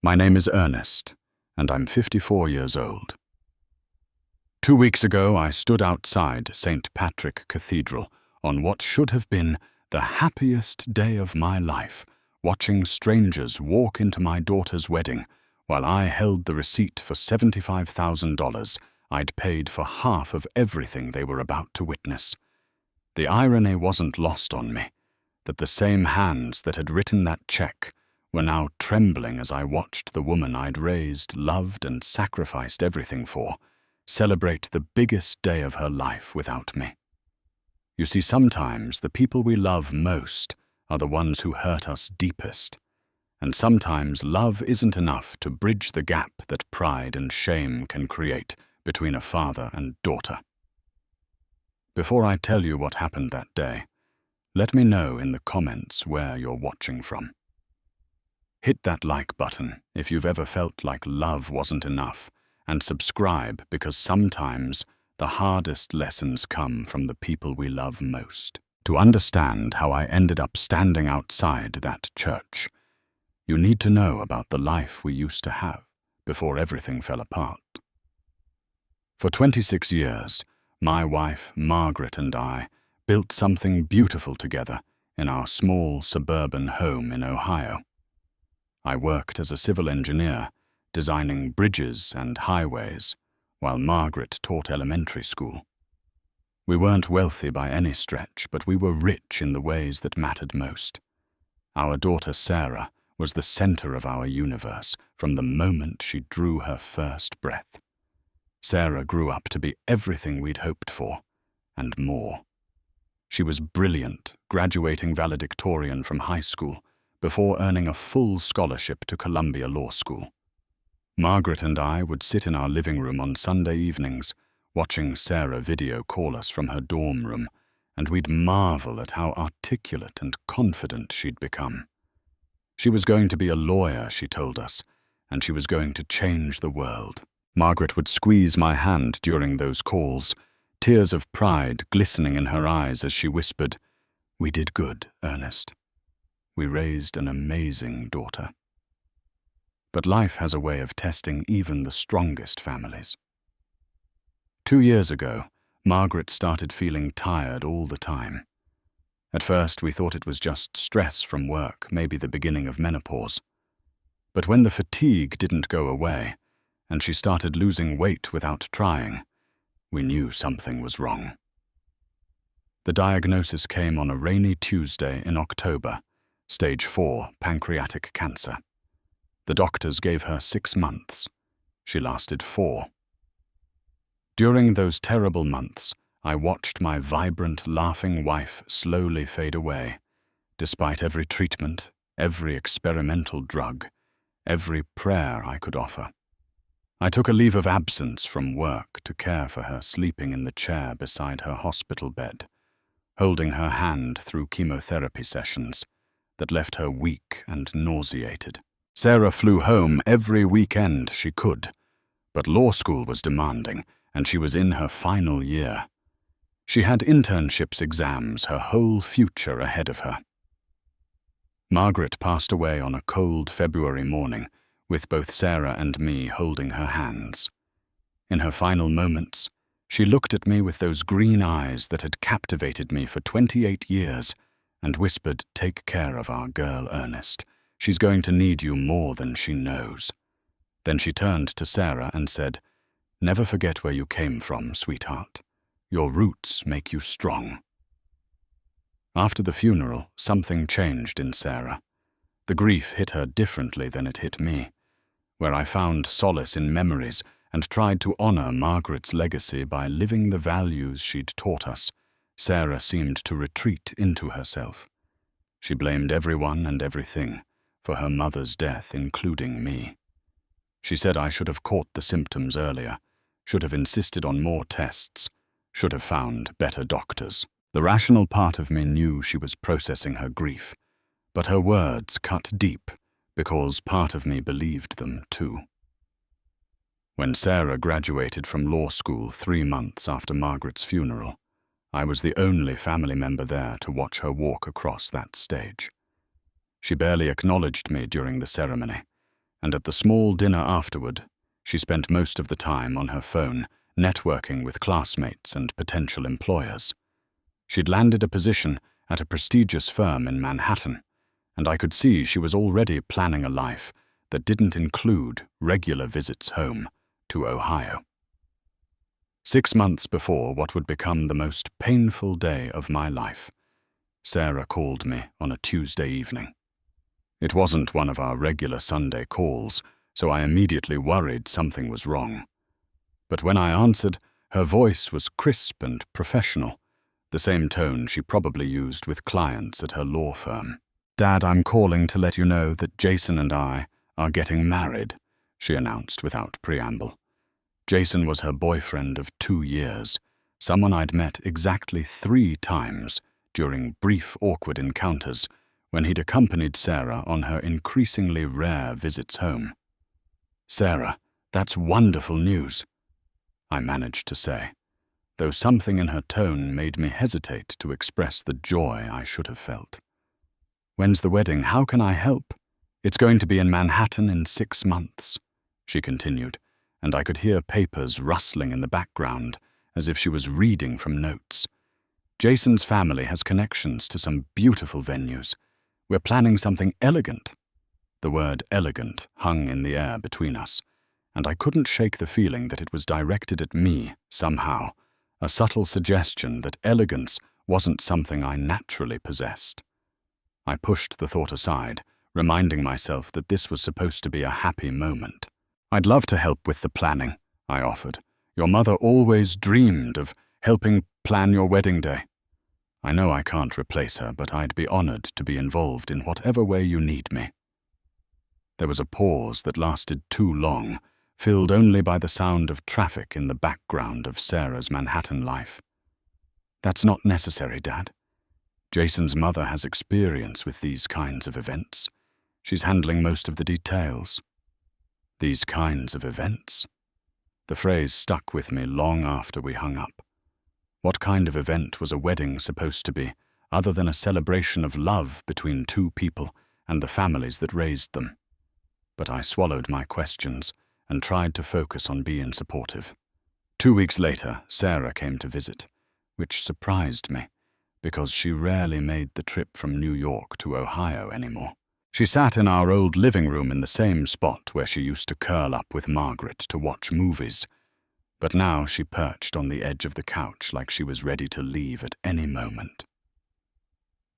My name is Earnest, and I'm 54 years old. 2 weeks ago, I stood outside St. Patrick Cathedral on what should have been the happiest day of my life, watching strangers walk into my daughter's wedding while I held the receipt for $75,000 I'd paid for half of everything they were about to witness. The irony wasn't lost on me, that the same hands that had written that check were now trembling as I watched the woman I'd raised, loved, and sacrificed everything for celebrate the biggest day of her life without me. You see, sometimes the people we love most are the ones who hurt us deepest, and sometimes love isn't enough to bridge the gap that pride and shame can create between a father and daughter. Before I tell you what happened that day, let me know in the comments where you're watching from. Hit that like button if you've ever felt like love wasn't enough, and subscribe because sometimes the hardest lessons come from the people we love most. To understand how I ended up standing outside that church, you need to know about the life we used to have before everything fell apart. For 26 years, my wife, Margaret, and I built something beautiful together in our small suburban home in Ohio. I worked as a civil engineer, designing bridges and highways, while Margaret taught elementary school. We weren't wealthy by any stretch, but we were rich in the ways that mattered most. Our daughter Sarah was the center of our universe from the moment she drew her first breath. Sarah grew up to be everything we'd hoped for, and more. She was brilliant, graduating valedictorian from high school before earning a full scholarship to Columbia Law School. Margaret and I would sit in our living room on Sunday evenings, watching Sarah video call us from her dorm room, and we'd marvel at how articulate and confident she'd become. She was going to be a lawyer, she told us, and she was going to change the world. Margaret would squeeze my hand during those calls, tears of pride glistening in her eyes as she whispered, "We did good, Ernest. We raised an amazing daughter." But life has a way of testing even the strongest families. 2 years ago, Margaret started feeling tired all the time. At first, we thought it was just stress from work, maybe the beginning of menopause. But when the fatigue didn't go away, and she started losing weight without trying, we knew something was wrong. The diagnosis came on a rainy Tuesday in October, stage 4 pancreatic cancer. The doctors gave her 6 months. She lasted 4. During those terrible months, I watched my vibrant, laughing wife slowly fade away, despite every treatment, every experimental drug, every prayer I could offer. I took a leave of absence from work to care for her sleeping in the chair beside her hospital bed, holding her hand through chemotherapy sessions that left her weak and nauseated. Sarah flew home every weekend she could, but law school was demanding, and she was in her final year. She had internships, exams, her whole future ahead of her. Margaret passed away on a cold February morning, with both Sarah and me holding her hands. In her final moments, she looked at me with those green eyes that had captivated me for 28 years and whispered, "Take care of our girl, Ernest. She's going to need you more than she knows." Then she turned to Sarah and said, "Never forget where you came from, sweetheart. Your roots make you strong." After the funeral, something changed in Sarah. The grief hit her differently than it hit me. Where I found solace in memories and tried to honor Margaret's legacy by living the values she'd taught us, Sarah seemed to retreat into herself. She blamed everyone and everything for her mother's death, including me. She said I should have caught the symptoms earlier, should have insisted on more tests, should have found better doctors. The rational part of me knew she was processing her grief, but her words cut deep because part of me believed them too. When Sarah graduated from law school 3 months after Margaret's funeral, I was the only family member there to watch her walk across that stage. She barely acknowledged me during the ceremony, And at the small dinner afterward, she spent most of the time on her phone, networking with classmates and potential employers. She'd landed a position at a prestigious firm in Manhattan, and I could see she was already planning a life that didn't include regular visits home to Ohio. 6 months before what would become the most painful day of my life, Sarah called me on a Tuesday evening. It wasn't one of our regular Sunday calls, so I immediately worried something was wrong. But when I answered, her voice was crisp and professional, the same tone she probably used with clients at her law firm. "Dad, I'm calling to let you know that Jason and I are getting married," she announced without preamble. Jason was her boyfriend of 2 years, someone I'd met exactly 3 times during brief, awkward encounters when he'd accompanied Sarah on her increasingly rare visits home. "Sarah, that's wonderful news," I managed to say, though something in her tone made me hesitate to express the joy I should have felt. "When's the wedding? How can I help?" "It's going to be in Manhattan in 6 months," she continued, and I could hear papers rustling in the background as if she was reading from notes. "Jason's family has connections to some beautiful venues. We're planning something elegant." The word elegant hung in the air between us, and I couldn't shake the feeling that it was directed at me somehow, a subtle suggestion that elegance wasn't something I naturally possessed. I pushed the thought aside, reminding myself that this was supposed to be a happy moment. "I'd love to help with the planning," I offered. "Your mother always dreamed of helping plan your wedding day. I know I can't replace her, but I'd be honored to be involved in whatever way you need me." There was a pause that lasted too long, filled only by the sound of traffic in the background of Sarah's Manhattan life. "That's not necessary, Dad. Jason's mother has experience with these kinds of events. She's handling most of the details." These kinds of events? The phrase stuck with me long after we hung up. What kind of event was a wedding supposed to be, other than a celebration of love between 2 people and the families that raised them? But I swallowed my questions and tried to focus on being supportive. 2 weeks later, Sarah came to visit, which surprised me, because she rarely made the trip from New York to Ohio anymore. She sat in our old living room in the same spot where she used to curl up with Margaret to watch movies, but now she perched on the edge of the couch like she was ready to leave at any moment.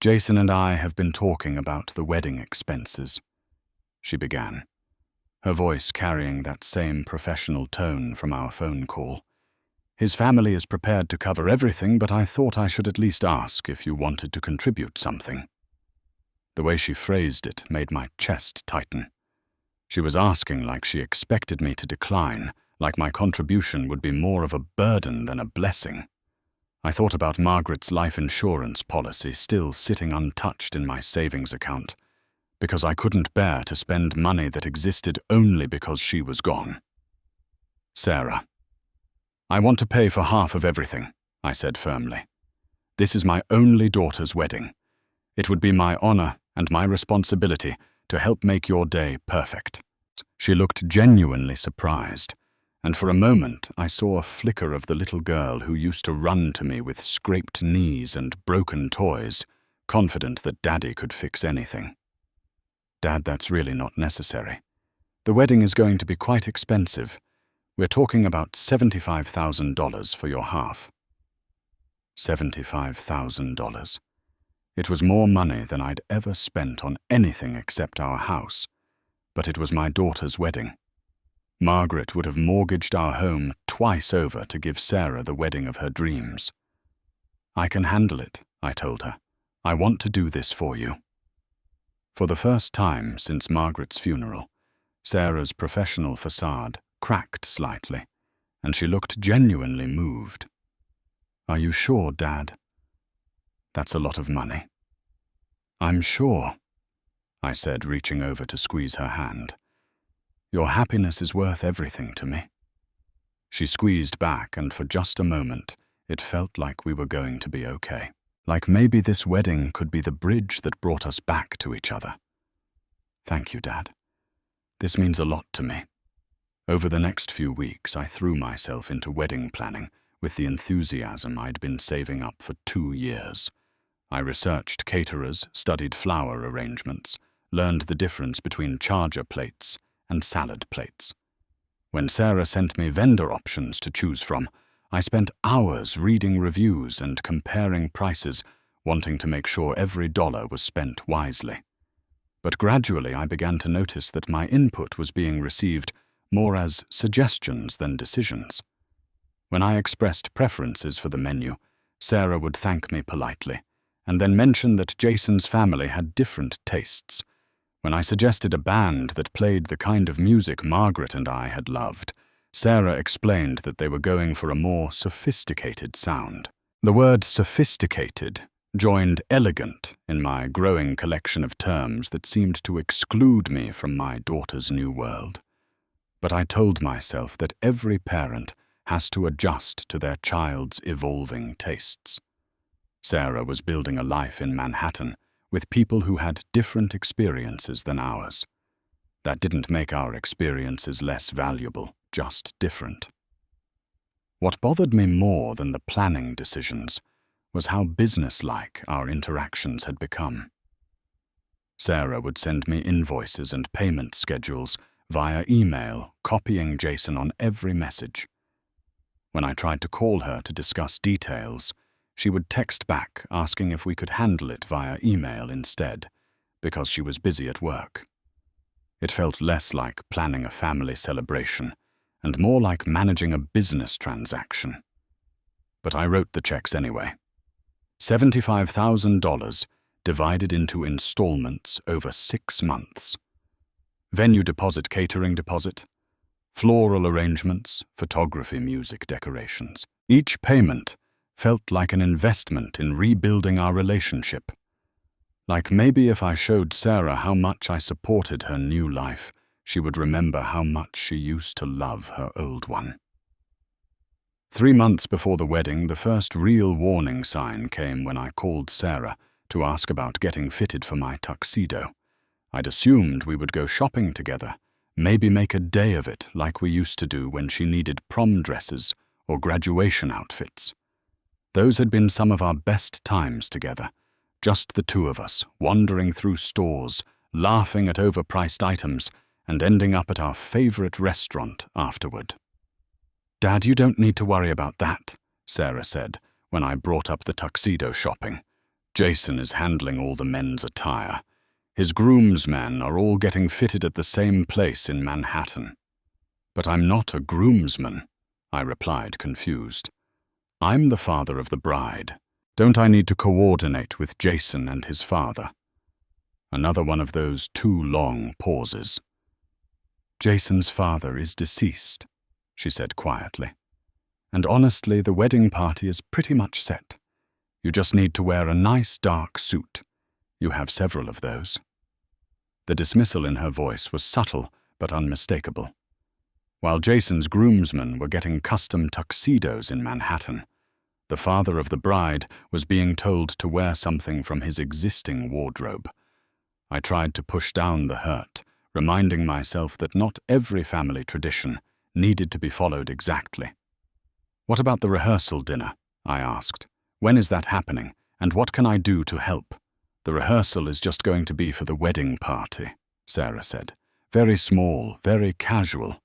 "Jason and I have been talking about the wedding expenses," she began, her voice carrying that same professional tone from our phone call. "His family is prepared to cover everything, but I thought I should at least ask if you wanted to contribute something." The way she phrased it made my chest tighten. She was asking like she expected me to decline, like my contribution would be more of a burden than a blessing. I thought about Margaret's life insurance policy still sitting untouched in my savings account, because I couldn't bear to spend money that existed only because she was gone. "Sarah, I want to pay for half of everything," I said firmly. "This is my only daughter's wedding. It would be my honor and my responsibility to help make your day perfect." She looked genuinely surprised, and for a moment I saw a flicker of the little girl who used to run to me with scraped knees and broken toys, confident that Daddy could fix anything. "Dad, that's really not necessary. The wedding is going to be quite expensive. We're talking about $75,000 for your half." $75,000. It was more money than I'd ever spent on anything except our house, but it was my daughter's wedding. Margaret would have mortgaged our home twice over to give Sarah the wedding of her dreams. "I can handle it," I told her. "I want to do this for you." For the first time since Margaret's funeral, Sarah's professional facade cracked slightly, and she looked genuinely moved. "Are you sure, Dad? That's a lot of money." "I'm sure," I said, reaching over to squeeze her hand. "Your happiness is worth everything to me." She squeezed back, and for just a moment, it felt like we were going to be okay. Like maybe this wedding could be the bridge that brought us back to each other. "Thank you, Dad. This means a lot to me. Over the next few weeks, I threw myself into wedding planning with the enthusiasm I'd been saving up for 2 years. I researched caterers, studied flower arrangements, learned the difference between charger plates and salad plates. When Sarah sent me vendor options to choose from, I spent hours reading reviews and comparing prices, wanting to make sure every dollar was spent wisely. But gradually I began to notice that my input was being received more as suggestions than decisions. When I expressed preferences for the menu, Sarah would thank me politely, and then mention that Jason's family had different tastes. When I suggested a band that played the kind of music Margaret and I had loved, Sarah explained that they were going for a more sophisticated sound. The word sophisticated joined elegant in my growing collection of terms that seemed to exclude me from my daughter's new world. But I told myself that every parent has to adjust to their child's evolving tastes. Sarah was building a life in Manhattan with people who had different experiences than ours. That didn't make our experiences less valuable, just different. What bothered me more than the planning decisions was how businesslike our interactions had become. Sarah would send me invoices and payment schedules via email, copying Jason on every message. When I tried to call her to discuss details, she would text back asking if we could handle it via email instead, because she was busy at work. It felt less like planning a family celebration and more like managing a business transaction. But I wrote the checks anyway. $75,000 divided into installments over 6 months. Venue deposit, catering deposit, floral arrangements, photography, music, decorations. Each payment felt like an investment in rebuilding our relationship. Like maybe if I showed Sarah how much I supported her new life, she would remember how much she used to love her old one. 3 months before the wedding, the first real warning sign came when I called Sarah to ask about getting fitted for my tuxedo. I'd assumed we would go shopping together, maybe make a day of it like we used to do when she needed prom dresses or graduation outfits. Those had been some of our best times together, just the two of us, wandering through stores, laughing at overpriced items, and ending up at our favorite restaurant afterward. "Dad, you don't need to worry about that," Sarah said when I brought up the tuxedo shopping. "Jason is handling all the men's attire. His groomsmen are all getting fitted at the same place in Manhattan." "But I'm not a groomsman," I replied, confused. "I'm the father of the bride. Don't I need to coordinate with Jason and his father?" Another one of those too long pauses. "Jason's father is deceased," she said quietly. "And honestly, the wedding party is pretty much set. You just need to wear a nice dark suit. You have several of those." The dismissal in her voice was subtle but unmistakable. While Jason's groomsmen were getting custom tuxedos in Manhattan, the father of the bride was being told to wear something from his existing wardrobe. I tried to push down the hurt, reminding myself that not every family tradition needed to be followed exactly. "What about the rehearsal dinner?" I asked. "When is that happening, and what can I do to help?" "The rehearsal is just going to be for the wedding party," Sarah said. "Very small, very casual.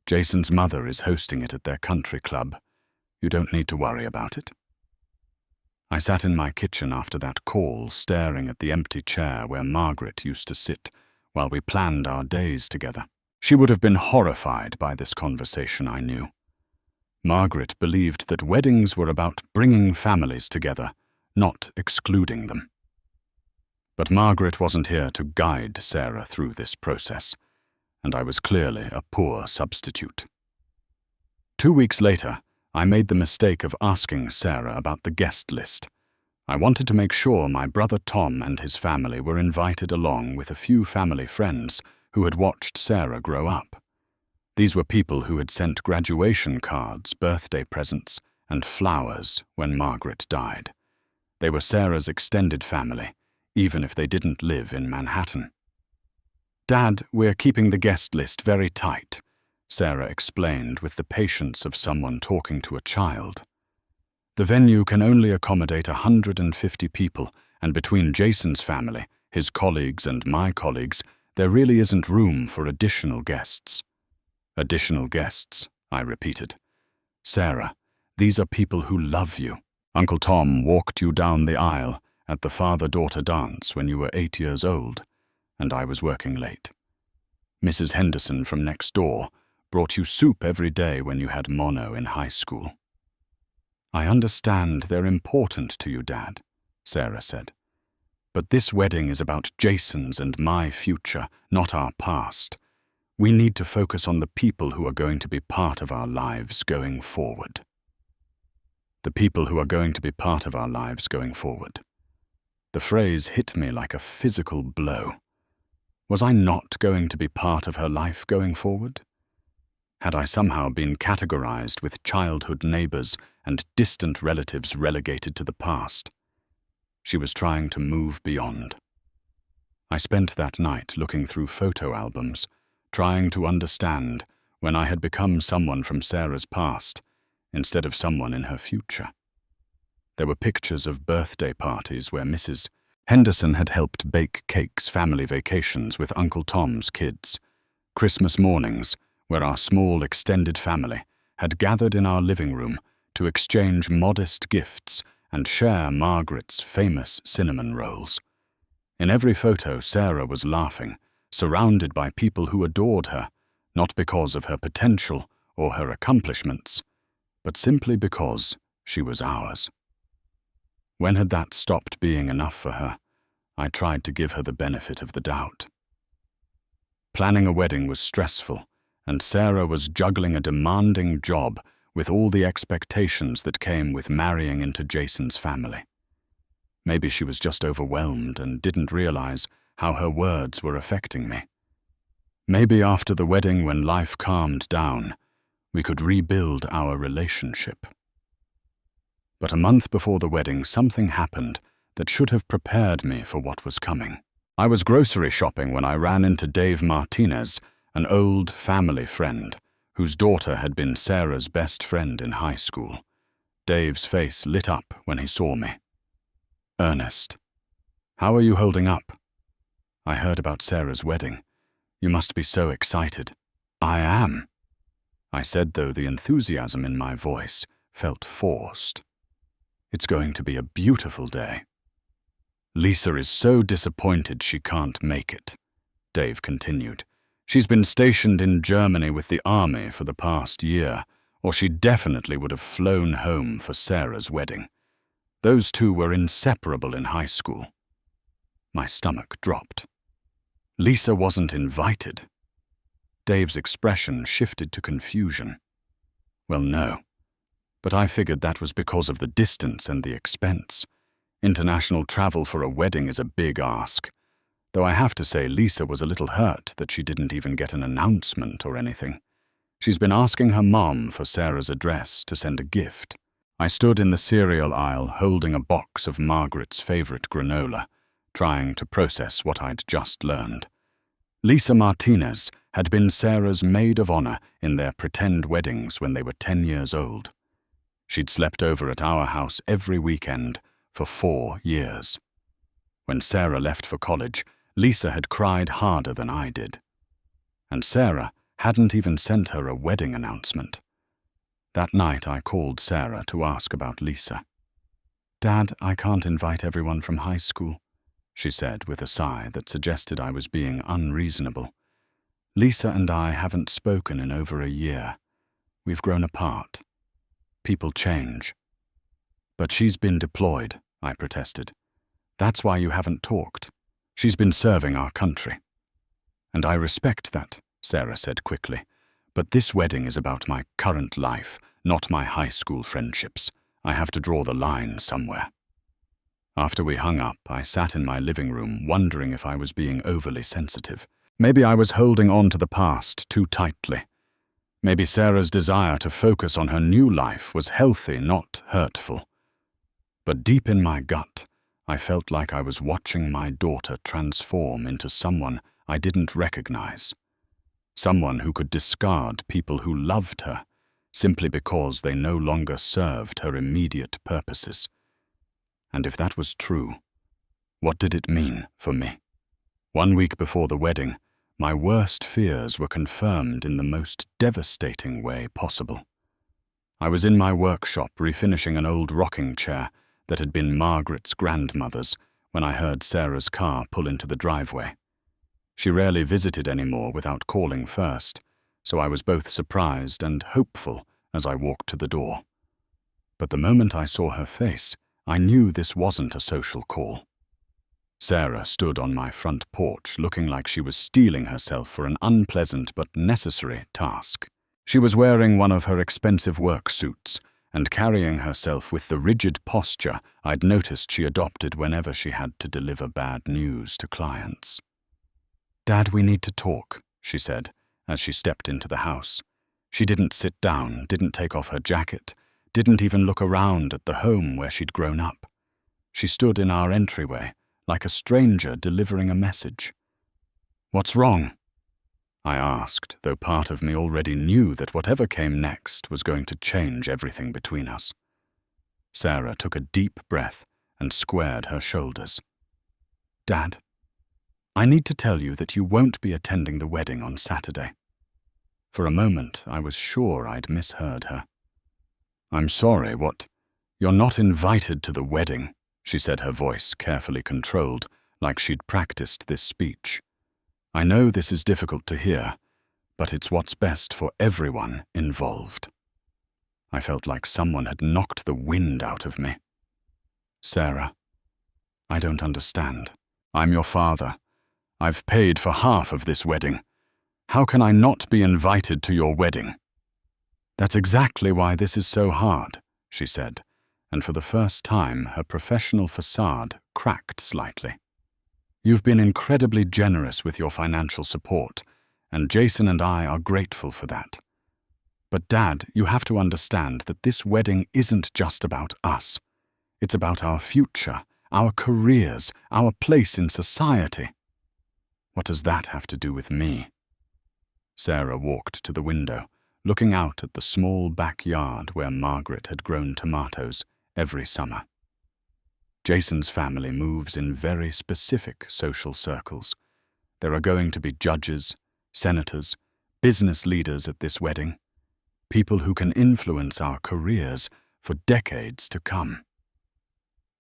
Jason's mother is hosting it at their country club. You don't need to worry about it." I sat in my kitchen after that call, staring at the empty chair where Margaret used to sit while we planned our days together. She would have been horrified by this conversation, I knew. Margaret believed that weddings were about bringing families together, not excluding them. But Margaret wasn't here to guide Sarah through this process, and I was clearly a poor substitute. 2 weeks later, I made the mistake of asking Sarah about the guest list. I wanted to make sure my brother Tom and his family were invited along with a few family friends who had watched Sarah grow up. These were people who had sent graduation cards, birthday presents, and flowers when Margaret died. They were Sarah's extended family, even if they didn't live in Manhattan. Dad, we're keeping the guest list very tight, Sarah explained with the patience of someone talking to a child. The venue can only accommodate 150 people, and between Jason's family, his colleagues and my colleagues, there really isn't room for additional guests. Additional guests, I repeated. Sarah, these are people who love you. Uncle Tom walked you down the aisle at the father-daughter dance when you were 8 years old, and I was working late. Mrs. Henderson from next door brought you soup every day when you had mono in high school. I understand they're important to you, Dad, Sarah said. But this wedding is about Jason's and my future, not our past. We need to focus on the people who are going to be part of our lives going forward. The people who are going to be part of our lives going forward. The phrase hit me like a physical blow. Was I not going to be part of her life going forward? Had I somehow been categorized with childhood neighbors and distant relatives relegated to the past? She was trying to move beyond. I spent that night looking through photo albums, trying to understand when I had become someone from Sarah's past instead of someone in her future. There were pictures of birthday parties where Mrs. Henderson had helped bake cakes, family vacations with Uncle Tom's kids, Christmas mornings where our small extended family had gathered in our living room to exchange modest gifts and share Margaret's famous cinnamon rolls. In every photo, Sarah was laughing, surrounded by people who adored her, not because of her potential or her accomplishments, but simply because she was ours. When had that stopped being enough for her? I tried to give her the benefit of the doubt. Planning a wedding was stressful, and Sarah was juggling a demanding job with all the expectations that came with marrying into Jason's family. Maybe she was just overwhelmed and didn't realize how her words were affecting me. Maybe after the wedding, when life calmed down, we could rebuild our relationship. But a month before the wedding, something happened that should have prepared me for what was coming. I was grocery shopping when I ran into Dave Martinez, an old family friend, whose daughter had been Sarah's best friend in high school. Dave's face lit up when he saw me. Earnest, how are you holding up? I heard about Sarah's wedding. You must be so excited. I am, I said, though the enthusiasm in my voice felt forced. It's going to be a beautiful day. Lisa is so disappointed she can't make it, Dave continued. She's been stationed in Germany with the army for the past year, or she definitely would have flown home for Sarah's wedding. Those two were inseparable in high school. My stomach dropped. Lisa wasn't invited. Dave's expression shifted to confusion. Well, no. But I figured that was because of the distance and the expense. International travel for a wedding is a big ask. Though I have to say Lisa was a little hurt that she didn't even get an announcement or anything. She's been asking her mom for Sarah's address to send a gift. I stood in the cereal aisle holding a box of Margaret's favorite granola, trying to process what I'd just learned. Lisa Martinez had been Sarah's maid of honor in their pretend weddings when they were 10 years old. She'd slept over at our house every weekend for 4 years. When Sarah left for college, Lisa had cried harder than I did. And Sarah hadn't even sent her a wedding announcement. That night I called Sarah to ask about Lisa. "Dad, I can't invite everyone from high school," she said with a sigh that suggested I was being unreasonable. "Lisa and I haven't spoken in over a year. We've grown apart. People change." "But she's been deployed," I protested. "That's why you haven't talked. She's been serving our country." "And I respect that," Sarah said quickly. "But this wedding is about my current life, not my high school friendships. I have to draw the line somewhere." After we hung up, I sat in my living room wondering if I was being overly sensitive. Maybe I was holding on to the past too tightly. Maybe Sarah's desire to focus on her new life was healthy, not hurtful. But deep in my gut, I felt like I was watching my daughter transform into someone I didn't recognize. Someone who could discard people who loved her simply because they no longer served her immediate purposes. And if that was true, what did it mean for me? 1 week before the wedding, my worst fears were confirmed in the most devastating way possible. I was in my workshop refinishing an old rocking chair that had been Margaret's grandmother's when I heard Sarah's car pull into the driveway. She rarely visited anymore without calling first, so I was both surprised and hopeful as I walked to the door. But the moment I saw her face, I knew this wasn't a social call. Sarah stood on my front porch looking like she was steeling herself for an unpleasant but necessary task. She was wearing one of her expensive work suits and carrying herself with the rigid posture I'd noticed she adopted whenever she had to deliver bad news to clients. "Dad, we need to talk," she said as she stepped into the house. She didn't sit down, didn't take off her jacket, didn't even look around at the home where she'd grown up. She stood in our entryway, like a stranger delivering a message. "What's wrong?" I asked, though part of me already knew that whatever came next was going to change everything between us. Sarah took a deep breath and squared her shoulders. "Dad, I need to tell you that you won't be attending the wedding on Saturday." For a moment, I was sure I'd misheard her. "I'm sorry, what? You're not invited to the wedding," she said, her voice carefully controlled, like she'd practiced this speech. "I know this is difficult to hear, but it's what's best for everyone involved." I felt like someone had knocked the wind out of me. "Sarah, I don't understand. I'm your father. I've paid for half of this wedding. How can I not be invited to your wedding?" "That's exactly why this is so hard," she said, and for the first time her professional facade cracked slightly. "You've been incredibly generous with your financial support, and Jason and I are grateful for that. But Dad, you have to understand that this wedding isn't just about us. It's about our future, our careers, our place in society." "What does that have to do with me?" Sarah walked to the window, looking out at the small backyard where Margaret had grown tomatoes every summer. "Jason's family moves in very specific social circles. There are going to be judges, senators, business leaders at this wedding, people who can influence our careers for decades to come.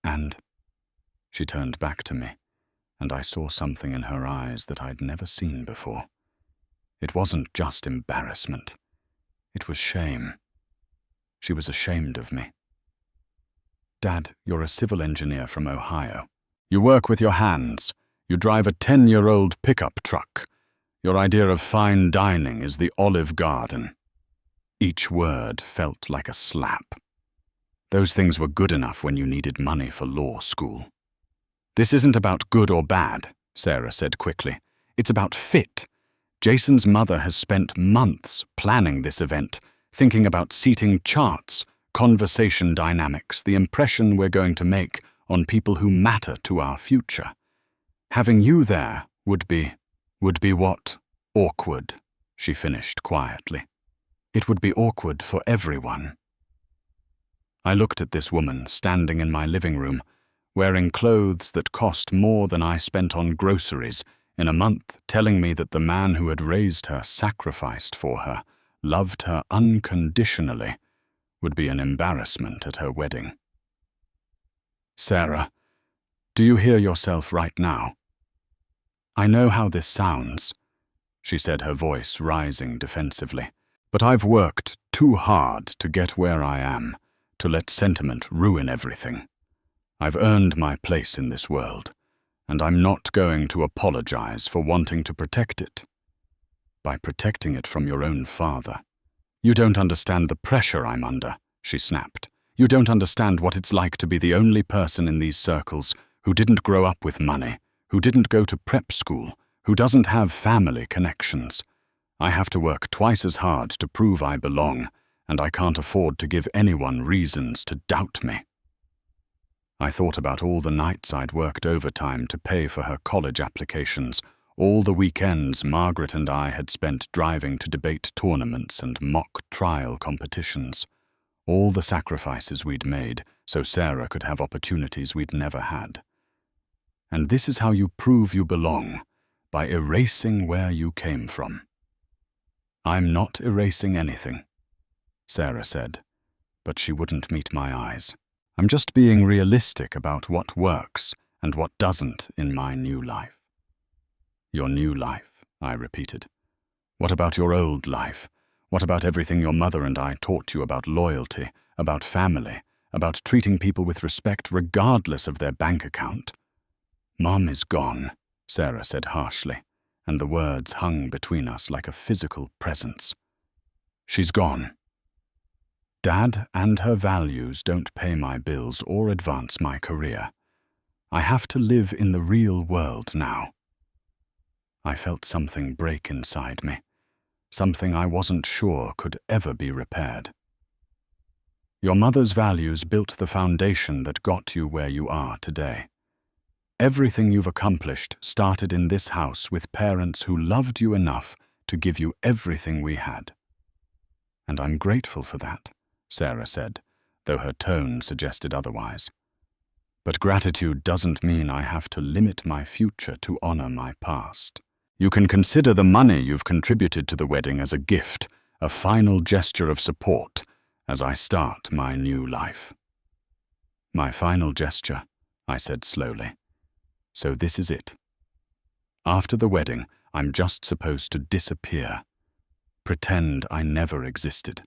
And," she turned back to me, and I saw something in her eyes that I'd never seen before. It wasn't just embarrassment. It was shame. She was ashamed of me. "Dad, you're a civil engineer from Ohio. You work with your hands. You drive a 10-year-old pickup truck. Your idea of fine dining is the Olive Garden." Each word felt like a slap. "Those things were good enough when you needed money for law school." "This isn't about good or bad," Sarah said quickly. "It's about fit. Jason's mother has spent months planning this event, thinking about seating charts, conversation dynamics, the impression we're going to make on people who matter to our future. Having you there would be what? Awkward," she finished quietly. "It would be awkward for everyone." I looked at this woman standing in my living room, wearing clothes that cost more than I spent on groceries in a month, telling me that the man who had raised her, sacrificed for her, loved her unconditionally, would be an embarrassment at her wedding. "Sarah, do you hear yourself right now?" "I know how this sounds," she said, her voice rising defensively, "but I've worked too hard to get where I am, to let sentiment ruin everything. I've earned my place in this world, and I'm not going to apologize for wanting to protect it. By protecting it from your own father. You don't understand the pressure I'm under," she snapped. "You don't understand what it's like to be the only person in these circles who didn't grow up with money, who didn't go to prep school, who doesn't have family connections. I have to work twice as hard to prove I belong, and I can't afford to give anyone reasons to doubt me." I thought about all the nights I'd worked overtime to pay for her college applications, All the weekends Margaret and I had spent driving to debate tournaments and mock trial competitions. All the sacrifices we'd made so Sarah could have opportunities we'd never had. And this is how you prove you belong, by erasing where you came from. I'm not erasing anything, Sarah said, but she wouldn't meet my eyes. I'm just being realistic about what works and what doesn't in my new life. Your new life, I repeated. What about your old life? What about everything your mother and I taught you about loyalty, about family, about treating people with respect regardless of their bank account? Mom is gone, Sarah said harshly, and the words hung between us like a physical presence. She's gone. Dad and her values don't pay my bills or advance my career. I have to live in the real world now. I felt something break inside me, something I wasn't sure could ever be repaired. Your mother's values built the foundation that got you where you are today. Everything you've accomplished started in this house with parents who loved you enough to give you everything we had. And I'm grateful for that, Sarah said, though her tone suggested otherwise. But gratitude doesn't mean I have to limit my future to honor my past. You can consider the money you've contributed to the wedding as a gift, a final gesture of support, as I start my new life. My final gesture, I said slowly. So this is it. After the wedding, I'm just supposed to disappear, pretend I never existed.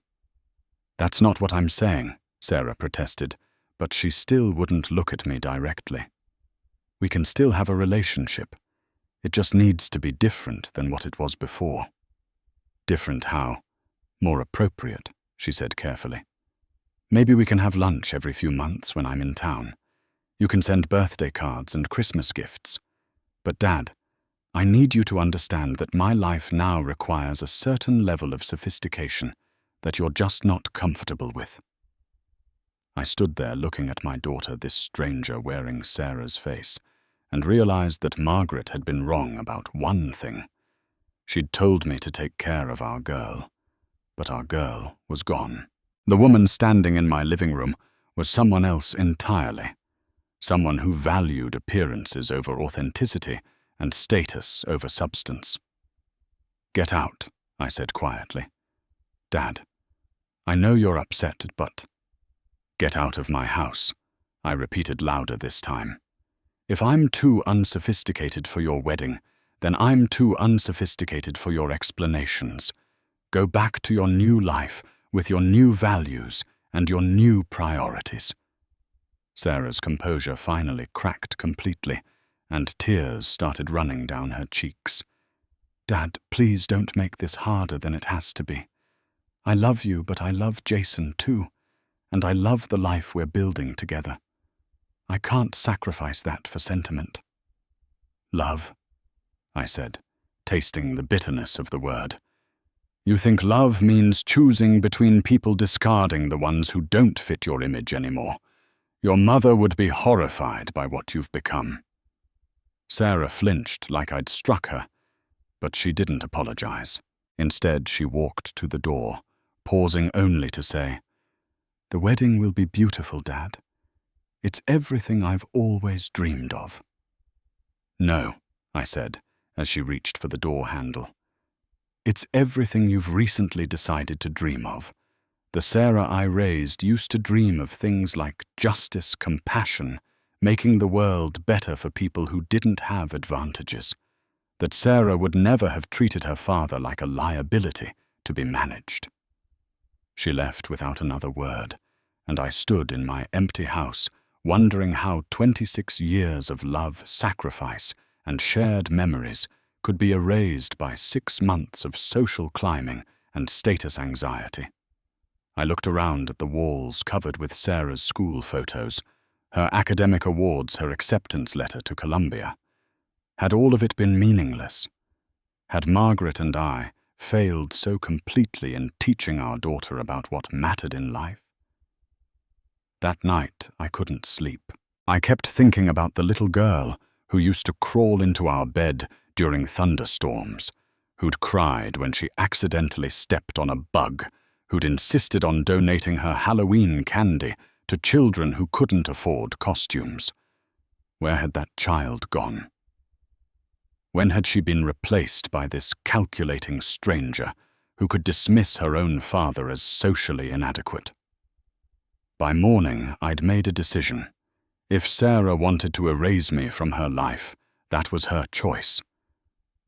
That's not what I'm saying, Sarah protested, but she still wouldn't look at me directly. We can still have a relationship. It just needs to be different than what it was before. Different how? More appropriate, she said carefully. Maybe we can have lunch every few months when I'm in town. You can send birthday cards and Christmas gifts. But Dad, I need you to understand that my life now requires a certain level of sophistication that you're just not comfortable with. I stood there looking at my daughter, this stranger wearing Sarah's face, and realized that Margaret had been wrong about one thing. She'd told me to take care of our girl, but our girl was gone. The woman standing in my living room was someone else entirely, someone who valued appearances over authenticity and status over substance. Get out, I said quietly. Dad, I know you're upset, but... Get out of my house, I repeated louder this time. If I'm too unsophisticated for your wedding, then I'm too unsophisticated for your explanations. Go back to your new life with your new values and your new priorities. Sarah's composure finally cracked completely, and tears started running down her cheeks. Dad, please don't make this harder than it has to be. I love you, but I love Jason too, and I love the life we're building together. I can't sacrifice that for sentiment. Love, I said, tasting the bitterness of the word. You think love means choosing between people discarding the ones who don't fit your image anymore. Your mother would be horrified by what you've become. Sarah flinched like I'd struck her, but she didn't apologize. Instead, she walked to the door, pausing only to say, The wedding will be beautiful, Dad. It's everything I've always dreamed of. No, I said, as she reached for the door handle. It's everything you've recently decided to dream of. The Sarah I raised used to dream of things like justice, compassion, making the world better for people who didn't have advantages. That Sarah would never have treated her father like a liability to be managed. She left without another word, and I stood in my empty house, wondering how 26 years of love, sacrifice, and shared memories could be erased by 6 months of social climbing and status anxiety. I looked around at the walls covered with Sarah's school photos, her academic awards, her acceptance letter to Columbia. Had all of it been meaningless? Had Margaret and I failed so completely in teaching our daughter about what mattered in life? That night, I couldn't sleep. I kept thinking about the little girl who used to crawl into our bed during thunderstorms, who'd cried when she accidentally stepped on a bug, who'd insisted on donating her Halloween candy to children who couldn't afford costumes. Where had that child gone? When had she been replaced by this calculating stranger who could dismiss her own father as socially inadequate? By morning, I'd made a decision. If Sarah wanted to erase me from her life, that was her choice.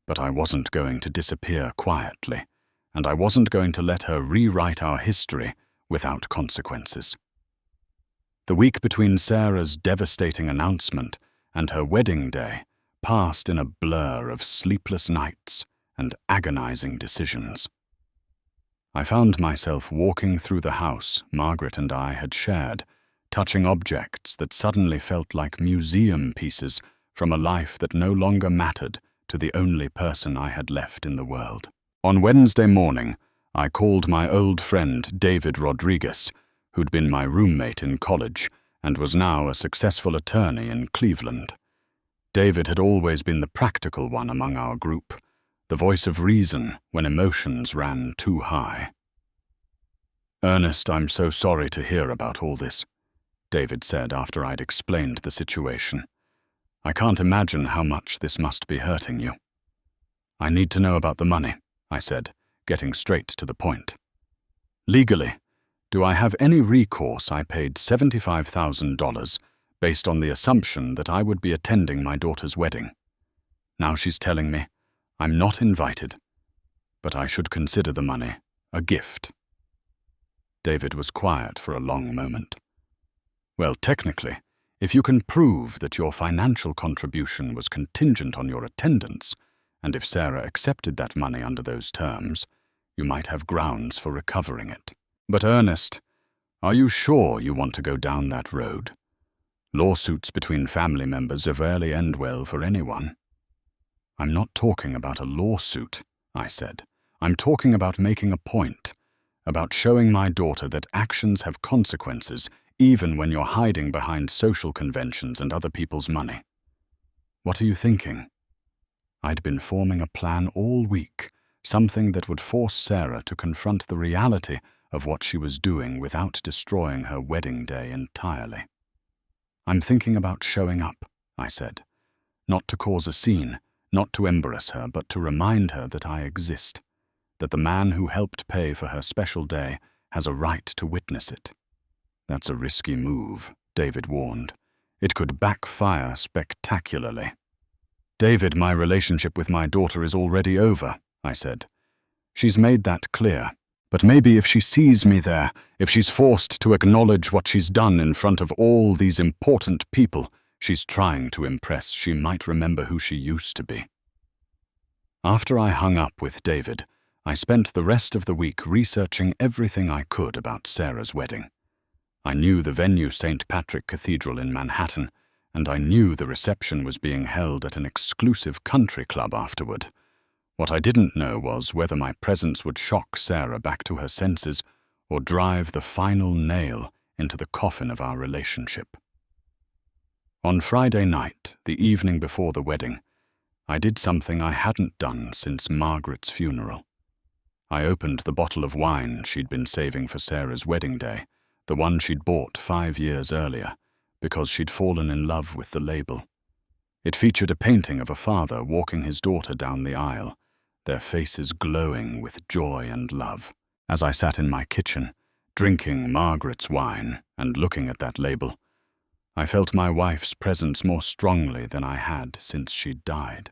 But I wasn't going to disappear quietly, and I wasn't going to let her rewrite our history without consequences. The week between Sarah's devastating announcement and her wedding day passed in a blur of sleepless nights and agonizing decisions. I found myself walking through the house Margaret and I had shared, touching objects that suddenly felt like museum pieces from a life that no longer mattered to the only person I had left in the world. On Wednesday morning, I called my old friend David Rodriguez, who'd been my roommate in college and was now a successful attorney in Cleveland. David had always been the practical one among our group, the voice of reason when emotions ran too high. "Ernest, I'm so sorry to hear about all this," David said after I'd explained the situation. "I can't imagine how much this must be hurting you." "I need to know about the money," I said, getting straight to the point. "Legally, do I have any recourse? I paid $75,000 based on the assumption that I would be attending my daughter's wedding. Now she's telling me I'm not invited, but I should consider the money a gift." David was quiet for a long moment. "Well, technically, if you can prove that your financial contribution was contingent on your attendance, and if Sarah accepted that money under those terms, you might have grounds for recovering it. But Ernest, are you sure you want to go down that road? Lawsuits between family members rarely end well for anyone." "I'm not talking about a lawsuit," I said. "I'm talking about making a point, about showing my daughter that actions have consequences even when you're hiding behind social conventions and other people's money. What are you thinking?" I'd been forming a plan all week, something that would force Sarah to confront the reality of what she was doing without destroying her wedding day entirely. "I'm thinking about showing up," I said. "Not to cause a scene, not to embarrass her, but to remind her that I exist, that the man who helped pay for her special day has a right to witness it." "That's a risky move," David warned. "It could backfire spectacularly." "David, my relationship with my daughter is already over," I said. "She's made that clear. But maybe if she sees me there, if she's forced to acknowledge what she's done in front of all these important people she's trying to impress, she might remember who she used to be." After I hung up with David, I spent the rest of the week researching everything I could about Sarah's wedding. I knew the venue, St. Patrick Cathedral in Manhattan, and I knew the reception was being held at an exclusive country club afterward. What I didn't know was whether my presence would shock Sarah back to her senses or drive the final nail into the coffin of our relationship. On Friday night, the evening before the wedding, I did something I hadn't done since Margaret's funeral. I opened the bottle of wine she'd been saving for Sarah's wedding day, the one she'd bought 5 years earlier, because she'd fallen in love with the label. It featured a painting of a father walking his daughter down the aisle, their faces glowing with joy and love. As I sat in my kitchen, drinking Margaret's wine and looking at that label, I felt my wife's presence more strongly than I had since she'd died.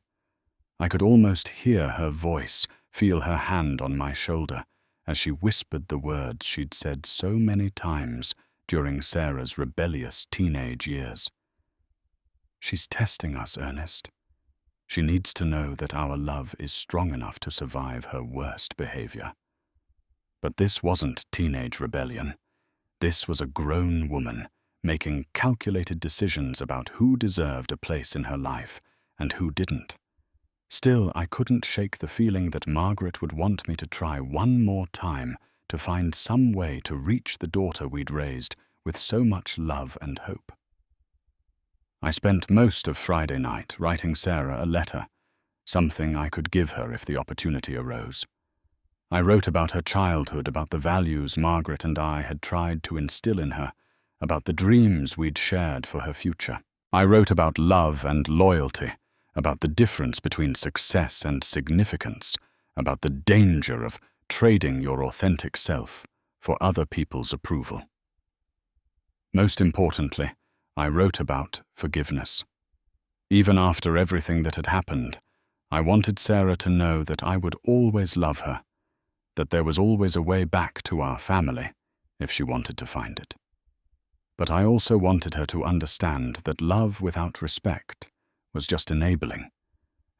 I could almost hear her voice, feel her hand on my shoulder, as she whispered the words she'd said so many times during Sarah's rebellious teenage years. "She's testing us, Ernest. She needs to know that our love is strong enough to survive her worst behavior." But this wasn't teenage rebellion. This was a grown woman making calculated decisions about who deserved a place in her life and who didn't. Still, I couldn't shake the feeling that Margaret would want me to try one more time to find some way to reach the daughter we'd raised with so much love and hope. I spent most of Friday night writing Sarah a letter, something I could give her if the opportunity arose. I wrote about her childhood, about the values Margaret and I had tried to instill in her, about the dreams we'd shared for her future. I wrote about love and loyalty, about the difference between success and significance, about the danger of trading your authentic self for other people's approval. Most importantly, I wrote about forgiveness. Even after everything that had happened, I wanted Sarah to know that I would always love her, that there was always a way back to our family if she wanted to find it. But I also wanted her to understand that love without respect was just enabling,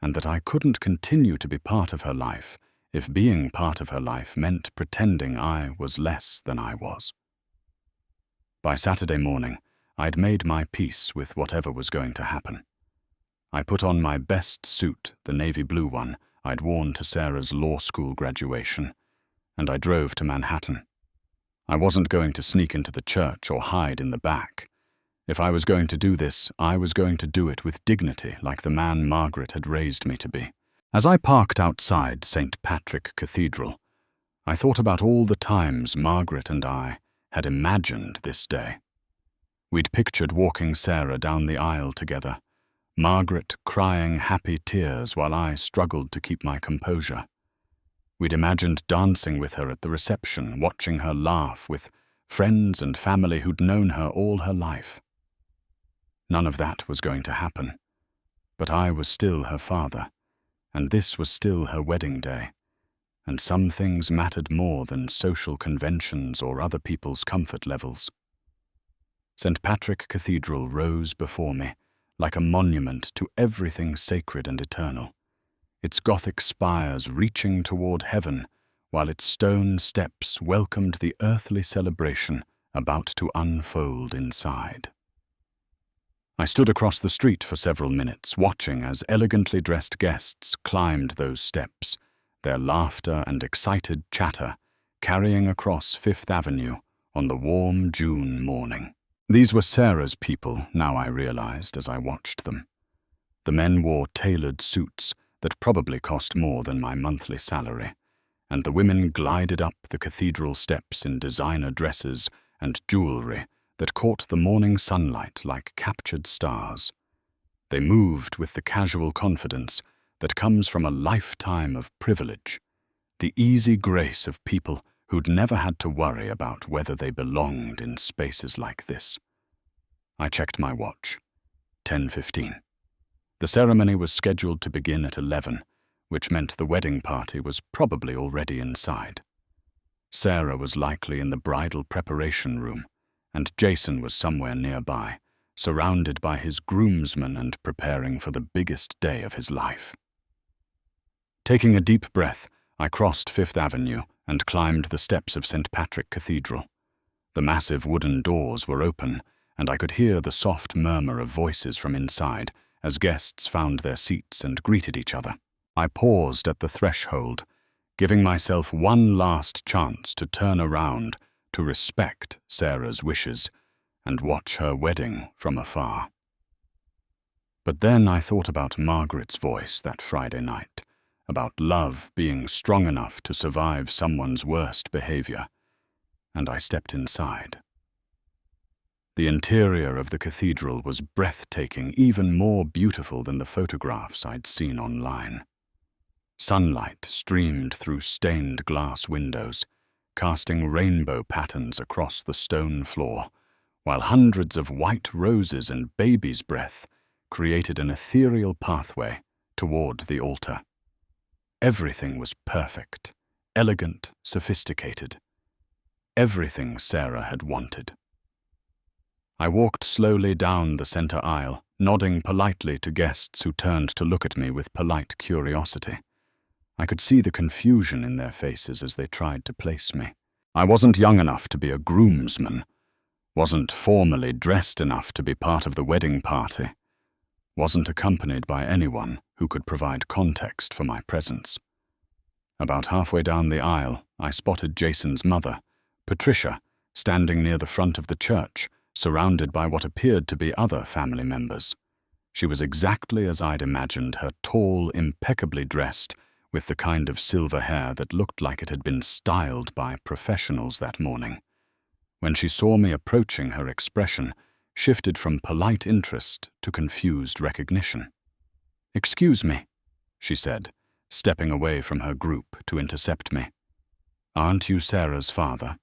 and that I couldn't continue to be part of her life if being part of her life meant pretending I was less than I was. By Saturday morning, I'd made my peace with whatever was going to happen. I put on my best suit, the navy blue one I'd worn to Sarah's law school graduation, and I drove to Manhattan. I wasn't going to sneak into the church or hide in the back. If I was going to do this, I was going to do it with dignity, like the man Margaret had raised me to be. As I parked outside St. Patrick Cathedral, I thought about all the times Margaret and I had imagined this day. We'd pictured walking Sarah down the aisle together, Margaret crying happy tears while I struggled to keep my composure. We'd imagined dancing with her at the reception, watching her laugh with friends and family who'd known her all her life. None of that was going to happen, but I was still her father, and this was still her wedding day, and some things mattered more than social conventions or other people's comfort levels. St. Patrick Cathedral rose before me like a monument to everything sacred and eternal, its Gothic spires reaching toward heaven, while its stone steps welcomed the earthly celebration about to unfold inside. I stood across the street for several minutes, watching as elegantly dressed guests climbed those steps, their laughter and excited chatter carrying across Fifth Avenue on the warm June morning. These were Sarah's people, now I realized as I watched them. The men wore tailored suits that probably cost more than my monthly salary, and the women glided up the cathedral steps in designer dresses and jewelry that caught the morning sunlight like captured stars. They moved with the casual confidence that comes from a lifetime of privilege, the easy grace of people who'd never had to worry about whether they belonged in spaces like this. I checked my watch. 10:15. The ceremony was scheduled to begin at 11, which meant the wedding party was probably already inside. Sarah was likely in the bridal preparation room, and Jason was somewhere nearby, surrounded by his groomsmen and preparing for the biggest day of his life. Taking a deep breath, I crossed Fifth Avenue and climbed the steps of St. Patrick Cathedral. The massive wooden doors were open, and I could hear the soft murmur of voices from inside as guests found their seats and greeted each other. I paused at the threshold, giving myself one last chance to turn around to respect Sarah's wishes and watch her wedding from afar. But then I thought about Margaret's voice that Friday night, about love being strong enough to survive someone's worst behavior, and I stepped inside. The interior of the cathedral was breathtaking, even more beautiful than the photographs I'd seen online. Sunlight streamed through stained glass windows, casting rainbow patterns across the stone floor, while hundreds of white roses and baby's breath created an ethereal pathway toward the altar. Everything was perfect, elegant, sophisticated. Everything Sarah had wanted. I walked slowly down the center aisle, nodding politely to guests who turned to look at me with polite curiosity. I could see the confusion in their faces as they tried to place me. I wasn't young enough to be a groomsman, wasn't formally dressed enough to be part of the wedding party, wasn't accompanied by anyone who could provide context for my presence. About halfway down the aisle, I spotted Jason's mother, Patricia, standing near the front of the church, surrounded by what appeared to be other family members. She was exactly as I'd imagined her, tall, impeccably dressed, with the kind of silver hair that looked like it had been styled by professionals that morning. When she saw me approaching, her expression shifted from polite interest to confused recognition. "Excuse me," she said, stepping away from her group to intercept me. "Aren't you Sarah's father?"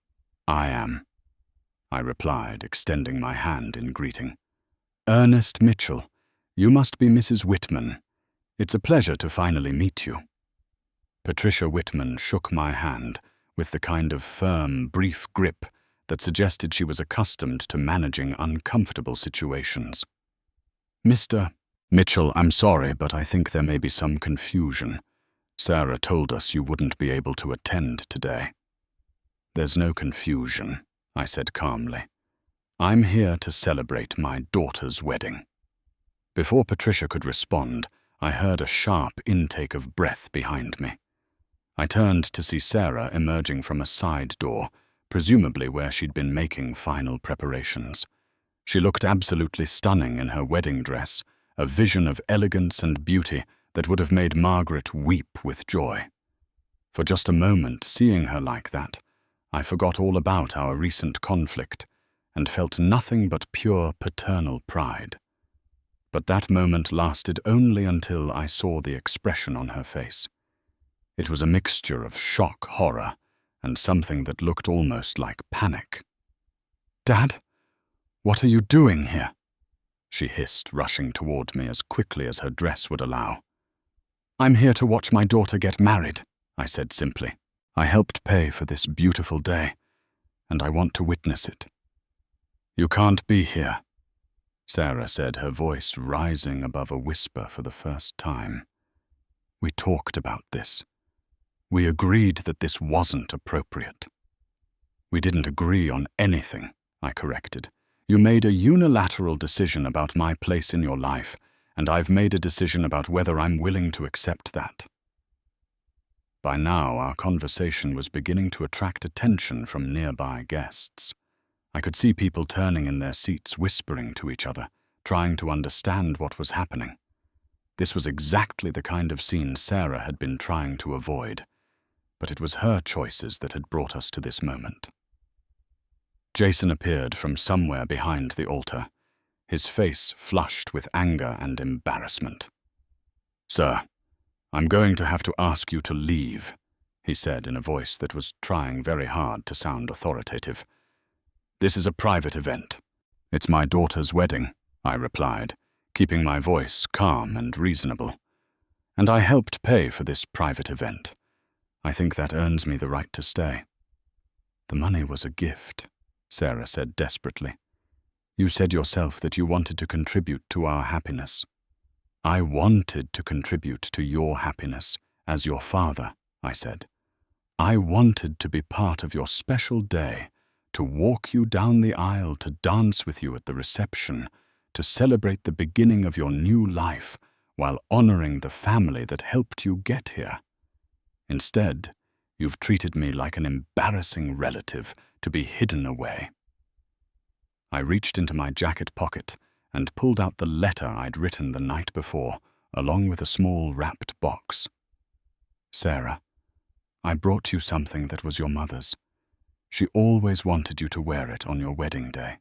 "I am," I replied, extending my hand in greeting. "Ernest Mitchell. You must be Mrs. Whitman. It's a pleasure to finally meet you." Patricia Whitman shook my hand with the kind of firm, brief grip that suggested she was accustomed to managing uncomfortable situations. "Mr. Mitchell, I'm sorry, but I think there may be some confusion. Sarah told us you wouldn't be able to attend today." "There's no confusion," I said calmly. "I'm here to celebrate my daughter's wedding." Before Patricia could respond, I heard a sharp intake of breath behind me. I turned to see Sarah emerging from a side door, presumably where she'd been making final preparations. She looked absolutely stunning in her wedding dress, a vision of elegance and beauty that would have made Margaret weep with joy. For just a moment, seeing her like that, I forgot all about our recent conflict and felt nothing but pure paternal pride. But that moment lasted only until I saw the expression on her face. It was a mixture of shock, horror, and something that looked almost like panic. "Dad, what are you doing here?" she hissed, rushing toward me as quickly as her dress would allow. "I'm here to watch my daughter get married," I said simply. "I helped pay for this beautiful day, and I want to witness it." "You can't be here," Sarah said, her voice rising above a whisper for the first time. "We talked about this. We agreed that this wasn't appropriate." "We didn't agree on anything," I corrected. "You made a unilateral decision about my place in your life, and I've made a decision about whether I'm willing to accept that." By now, our conversation was beginning to attract attention from nearby guests. I could see people turning in their seats, whispering to each other, trying to understand what was happening. This was exactly the kind of scene Sarah had been trying to avoid, but it was her choices that had brought us to this moment. Jason appeared from somewhere behind the altar, his face flushed with anger and embarrassment. "Sir, I'm going to have to ask you to leave," he said in a voice that was trying very hard to sound authoritative. "This is a private event." "It's my daughter's wedding," I replied, keeping my voice calm and reasonable. "And I helped pay for this private event. I think that earns me the right to stay." "The money was a gift," Sarah said desperately. "You said yourself that you wanted to contribute to our happiness." "I wanted to contribute to your happiness as your father," I said. "I wanted to be part of your special day, to walk you down the aisle, to dance with you at the reception, to celebrate the beginning of your new life while honoring the family that helped you get here. Instead, you've treated me like an embarrassing relative to be hidden away." I reached into my jacket pocket and pulled out the letter I'd written the night before, along with a small wrapped box. "Sarah, I brought you something that was your mother's. She always wanted you to wear it on your wedding day."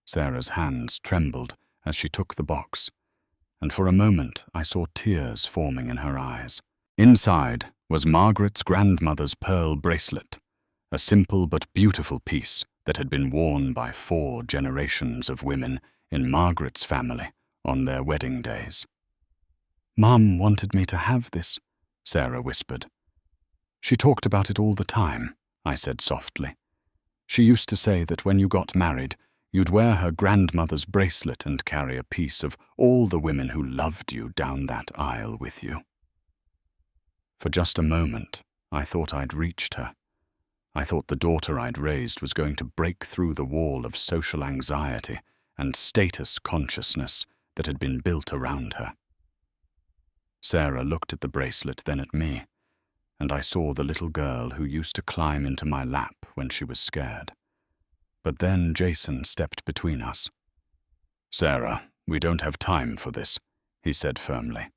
Sarah's hands trembled as she took the box, and for a moment I saw tears forming in her eyes. Inside was Margaret's grandmother's pearl bracelet, a simple but beautiful piece that had been worn by 4 generations of women in Margaret's family on their wedding days. "Mum wanted me to have this," Sarah whispered. "She talked about it all the time," I said softly. "She used to say that when you got married, you'd wear her grandmother's bracelet and carry a piece of all the women who loved you down that aisle with you." For just a moment, I thought I'd reached her. I thought the daughter I'd raised was going to break through the wall of social anxiety and status consciousness that had been built around her. Sarah looked at the bracelet, then at me, and I saw the little girl who used to climb into my lap when she was scared. But then Jason stepped between us. "Sarah, "We don't have time for this," he said firmly.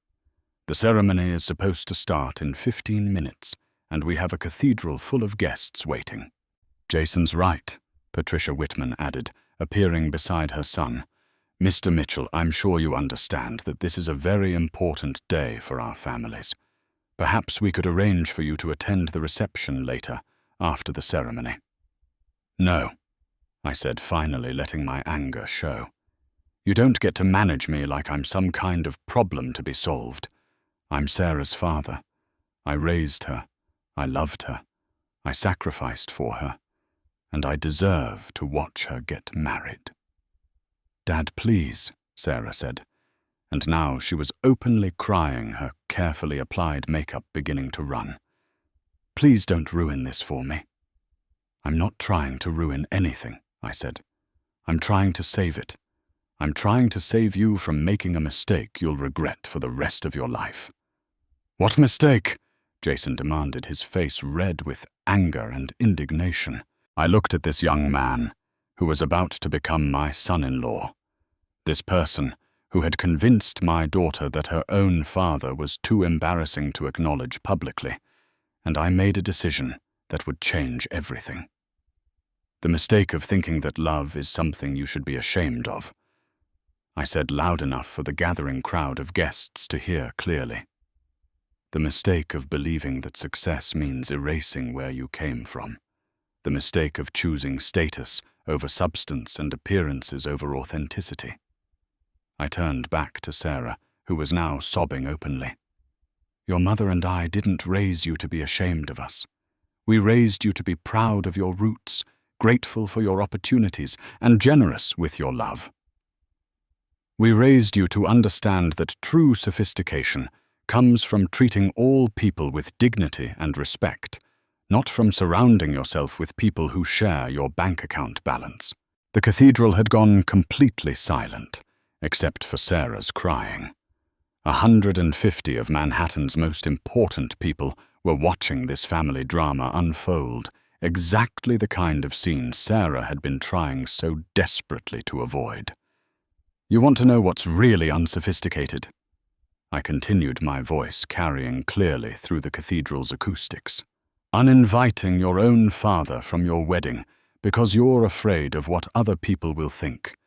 "The ceremony is supposed to start in 15 minutes, and we have a cathedral full of guests waiting." "Jason's right," Patricia Whitman added, appearing beside her son. "Mr. Mitchell, I'm sure you understand that this is a very important day for our families. Perhaps we could arrange for you to attend the reception later, after the ceremony." "No," I said, finally letting my anger show. "You don't get to manage me like I'm some kind of problem to be solved. I'm Sarah's father. I raised her. I loved her. I sacrificed for her. And I deserve to watch her get married." "Dad, please," Sarah said. And now she was openly crying, her carefully applied makeup beginning to run. "Please don't ruin this for me." "I'm not trying to ruin anything," I said. "I'm trying to save it. I'm trying to save you from making a mistake you'll regret for the rest of your life." "What mistake?" Jason demanded, his face red with anger and indignation. I looked at this young man, who was about to become my son-in-law. This person who had convinced my daughter that her own father was too embarrassing to acknowledge publicly, and I made a decision that would change everything. The mistake of thinking that love is something you should be ashamed of. I said loud enough for the gathering crowd of guests to hear clearly. The mistake of believing that success means erasing where you came from. The mistake of choosing status over substance and appearances over authenticity. I turned back to Sarah, who was now sobbing openly. "Your mother and I didn't raise you to be ashamed of us. We raised you to be proud of your roots, grateful for your opportunities, and generous with your love. We raised you to understand that true sophistication comes from treating all people with dignity and respect, not from surrounding yourself with people who share your bank account balance." The cathedral had gone completely silent, except for Sarah's crying. 150 of Manhattan's most important people were watching this family drama unfold, exactly the kind of scene Sarah had been trying so desperately to avoid. "You want to know what's really unsophisticated?" I continued, my voice carrying clearly through the cathedral's acoustics. "Uninviting your own father from your wedding because you're afraid of what other people will think.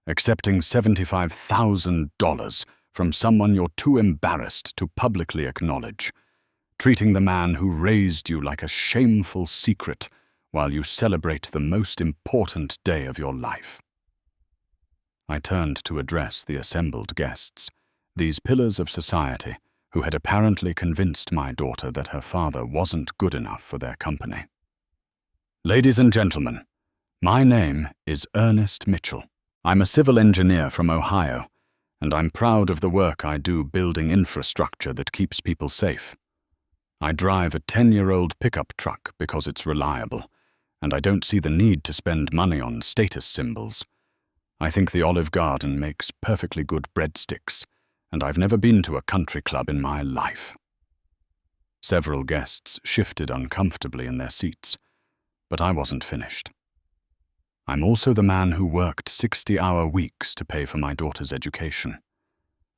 Accepting $75,000 from someone you're too embarrassed to publicly acknowledge. Treating the man who raised you like a shameful secret while you celebrate the most important day of your life." I turned to address the assembled guests, these pillars of society who had apparently convinced my daughter that her father wasn't good enough for their company. "Ladies and gentlemen, my name is Earnest Mitchell. I'm a civil engineer from Ohio, and I'm proud of the work I do building infrastructure that keeps people safe. I drive a 10-year-old pickup truck because it's reliable, and I don't see the need to spend money on status symbols. I think the Olive Garden makes perfectly good breadsticks, and I've never been to a country club in my life." Several guests shifted uncomfortably in their seats, but I wasn't finished. "I'm also the man who worked 60-hour weeks to pay for my daughter's education.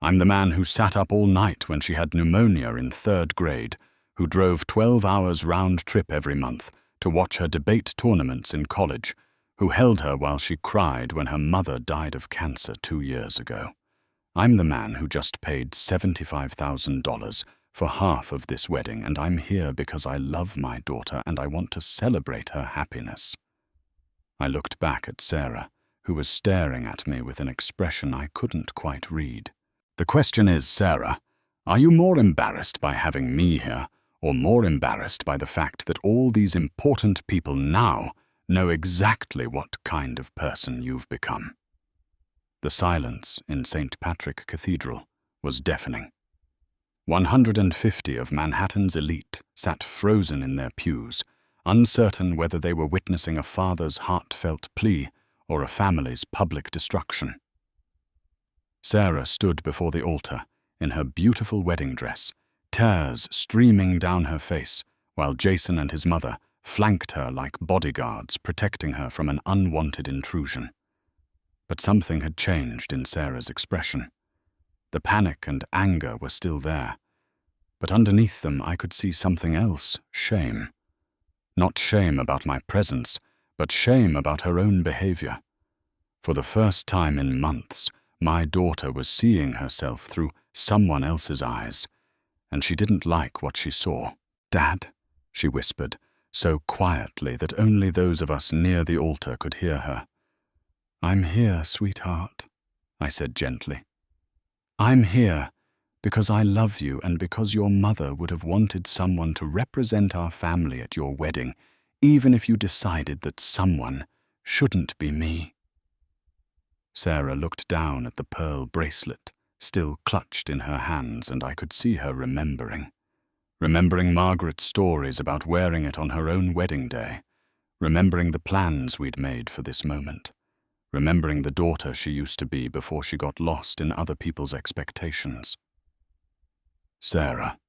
I'm the man who sat up all night when she had pneumonia in 3rd grade, who drove 12 hours round trip every month to watch her debate tournaments in college, who held her while she cried when her mother died of cancer 2 years ago. I'm the man who just paid $75,000 for half of this wedding, and I'm here because I love my daughter and I want to celebrate her happiness." I looked back at Sarah, who was staring at me with an expression I couldn't quite read. "The question is, Sarah, are you more embarrassed by having me here, or more embarrassed by the fact that all these important people now know exactly what kind of person you've become?" The silence in St. Patrick Cathedral was deafening. 150 of Manhattan's elite sat frozen in their pews, uncertain whether they were witnessing a father's heartfelt plea or a family's public destruction. Sarah stood before the altar in her beautiful wedding dress, tears streaming down her face, while Jason and his mother flanked her like bodyguards protecting her from an unwanted intrusion. But something had changed in Sarah's expression. The panic and anger were still there, but underneath them I could see something else, shame. Not shame about my presence, but shame about her own behavior. For the first time in months, my daughter was seeing herself through someone else's eyes, and she didn't like what she saw. "Dad," she whispered, so quietly that only those of us near the altar could hear her. "I'm here, sweetheart," I said gently. "I'm here because I love you and because your mother would have wanted someone to represent our family at your wedding, even if you decided that someone shouldn't be me." Sarah looked down at the pearl bracelet, still clutched in her hands, and I could see her remembering Margaret's stories about wearing it on her own wedding day, remembering the plans we'd made for this moment, remembering the daughter she used to be before she got lost in other people's expectations. "Sarah,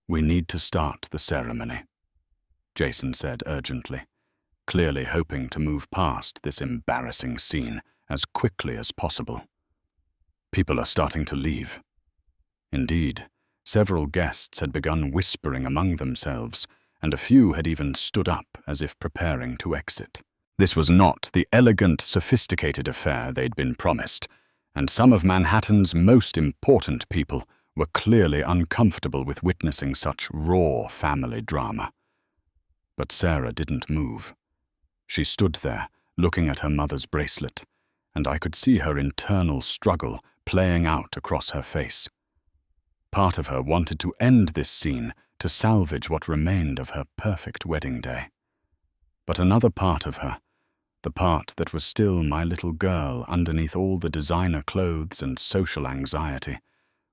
we need to start the ceremony," Jason said urgently, clearly hoping to move past this embarrassing scene as quickly as possible. "People are starting to leave." Indeed, several guests had begun whispering among themselves, and a few had even stood up as if preparing to exit. This was not the elegant, sophisticated affair they'd been promised, and some of Manhattan's most important people were clearly uncomfortable with witnessing such raw family drama. But Sarah didn't move. She stood there, looking at her mother's bracelet, and I could see her internal struggle playing out across her face. Part of her wanted to end this scene to salvage what remained of her perfect wedding day. But another part of her, the part that was still my little girl underneath all the designer clothes and social anxiety,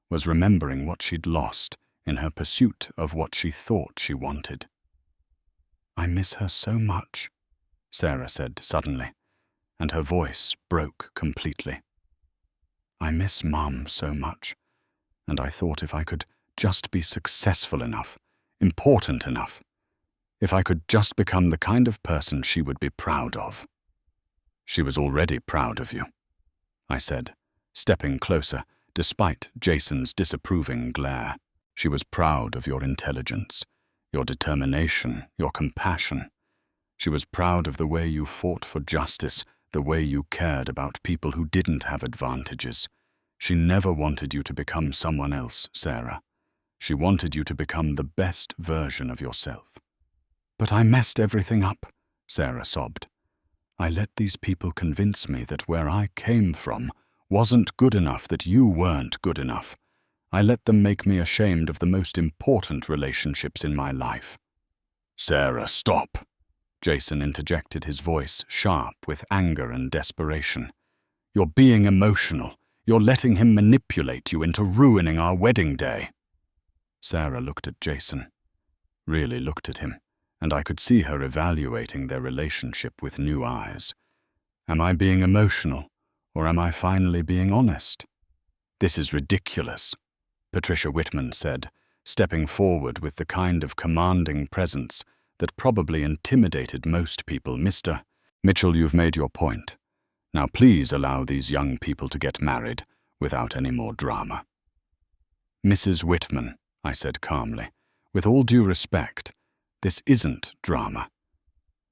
was remembering what she'd lost in her pursuit of what she thought she wanted. "I miss her so much," Sarah said suddenly, and her voice broke completely. "I miss Mom so much, and I thought if I could just be successful enough, important enough, if I could just become the kind of person she would be proud of." "She was already proud of you," I said, stepping closer, despite Jason's disapproving glare. "She was proud of your intelligence, your determination, your compassion. She was proud of the way you fought for justice, the way you cared about people who didn't have advantages. She never wanted you to become someone else, Sarah. She wanted you to become the best version of yourself." "But I messed everything up," Sarah sobbed. "I let these people convince me that where I came from wasn't good enough, that you weren't good enough. I let them make me ashamed of the most important relationships in my life." "Sarah, stop!" Jason interjected, his voice sharp with anger and desperation. "You're being emotional. You're letting him manipulate you into ruining our wedding day." Sarah looked at Jason, really looked at him, and I could see her evaluating their relationship with new eyes. "Am I being emotional, or am I finally being honest?" "This is ridiculous," Patricia Whitman said, stepping forward with the kind of commanding presence that probably intimidated most people. "Mr. Mitchell, you've made your point. Now please allow these young people to get married without any more drama." "Mrs. Whitman," I said calmly, "with all due respect, this isn't drama.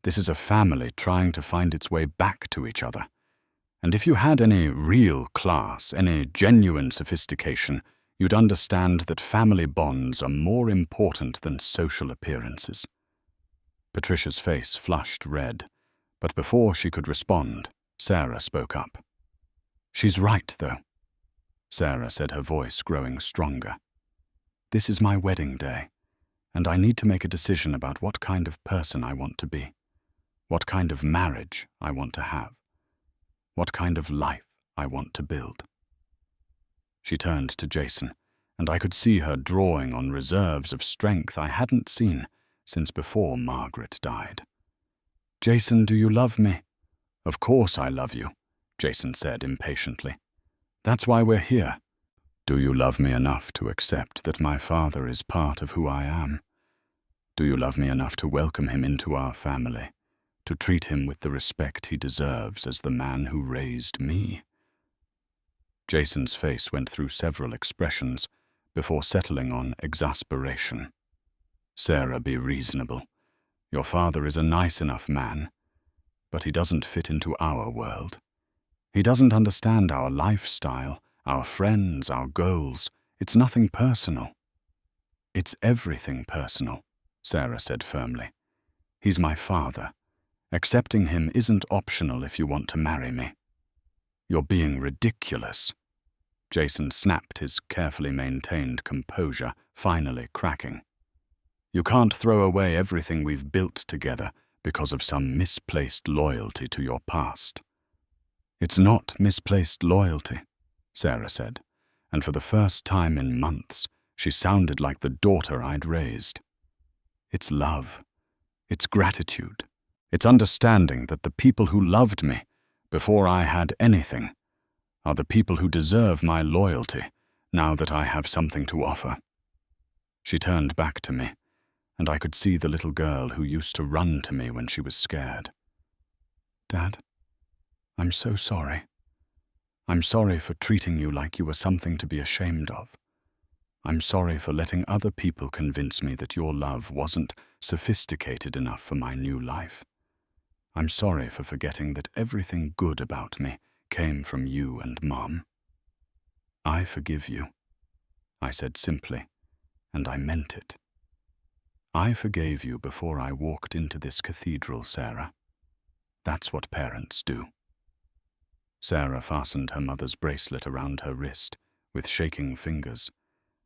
This is a family trying to find its way back to each other. And if you had any real class, any genuine sophistication, you'd understand that family bonds are more important than social appearances." Patricia's face flushed red, but before she could respond, Sarah spoke up. "She's right, though," Sarah said, her voice growing stronger. "This is my wedding day, and I need to make a decision about what kind of person I want to be, what kind of marriage I want to have, what kind of life I want to build." She turned to Jason, and I could see her drawing on reserves of strength I hadn't seen since before Margaret died. "Jason, do you love me?" "Of course I love you," Jason said impatiently. "That's why we're here. Do you love me enough to accept that my father is part of who I am? Do you love me enough to welcome him into our family, to treat him with the respect he deserves as the man who raised me. Jason's face went through several expressions before settling on exasperation. Sarah, be reasonable. Your father is a nice enough man, but he doesn't fit into our world. He doesn't understand our lifestyle, our friends, our goals. It's nothing personal. It's everything personal, Sarah said firmly. He's my father. Accepting him isn't optional if you want to marry me. You're being ridiculous. Jason snapped, his carefully maintained composure finally cracking. You can't throw away everything we've built together because of some misplaced loyalty to your past. It's not misplaced loyalty, Sarah said, and for the first time in months, she sounded like the daughter I'd raised. It's love. It's gratitude. It's understanding that the people who loved me before I had anything are the people who deserve my loyalty now that I have something to offer. She turned back to me, and I could see the little girl who used to run to me when she was scared. Dad, I'm so sorry. I'm sorry for treating you like you were something to be ashamed of. I'm sorry for letting other people convince me that your love wasn't sophisticated enough for my new life. I'm sorry for forgetting that everything good about me came from you and Mom. I forgive you, I said simply, and I meant it. I forgave you before I walked into this cathedral, Sarah. That's what parents do. Sarah fastened her mother's bracelet around her wrist with shaking fingers,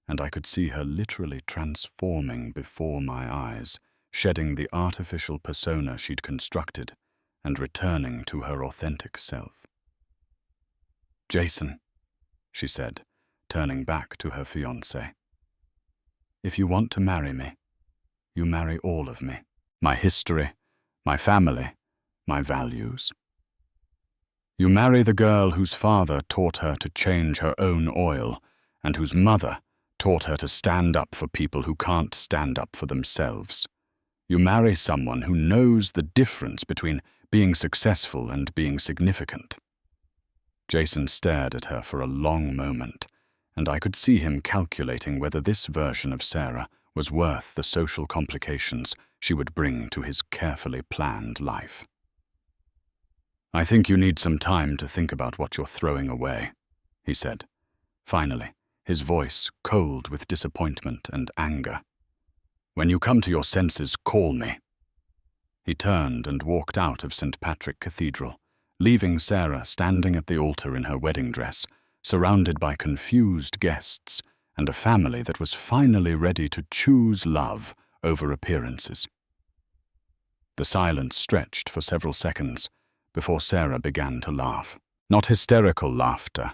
and I could see her literally transforming before my eyes, shedding the artificial persona she'd constructed and returning to her authentic self. Jason, she said, turning back to her fiancé, if you want to marry me, you marry all of me, my history, my family, my values. You marry the girl whose father taught her to change her own oil and whose mother taught her to stand up for people who can't stand up for themselves. You marry someone who knows the difference between being successful and being significant. Jason stared at her for a long moment, and I could see him calculating whether this version of Sarah was worth the social complications she would bring to his carefully planned life. I think you need some time to think about what you're throwing away, he said, finally, his voice cold with disappointment and anger. When you come to your senses, call me. He turned and walked out of St. Patrick Cathedral, leaving Sarah standing at the altar in her wedding dress, surrounded by confused guests and a family that was finally ready to choose love over appearances. The silence stretched for several seconds before Sarah began to laugh. Not hysterical laughter,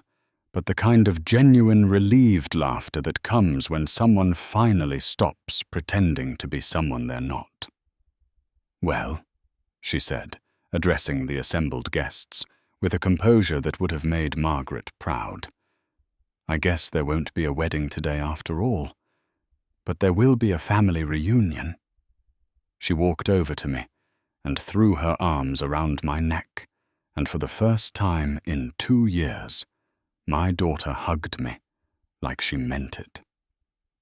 but the kind of genuine relieved laughter that comes when someone finally stops pretending to be someone they're not. Well, she said, addressing the assembled guests with a composure that would have made Margaret proud. I guess there won't be a wedding today after all, but there will be a family reunion. She walked over to me and threw her arms around my neck, and for the first time in 2 years, my daughter hugged me like she meant it.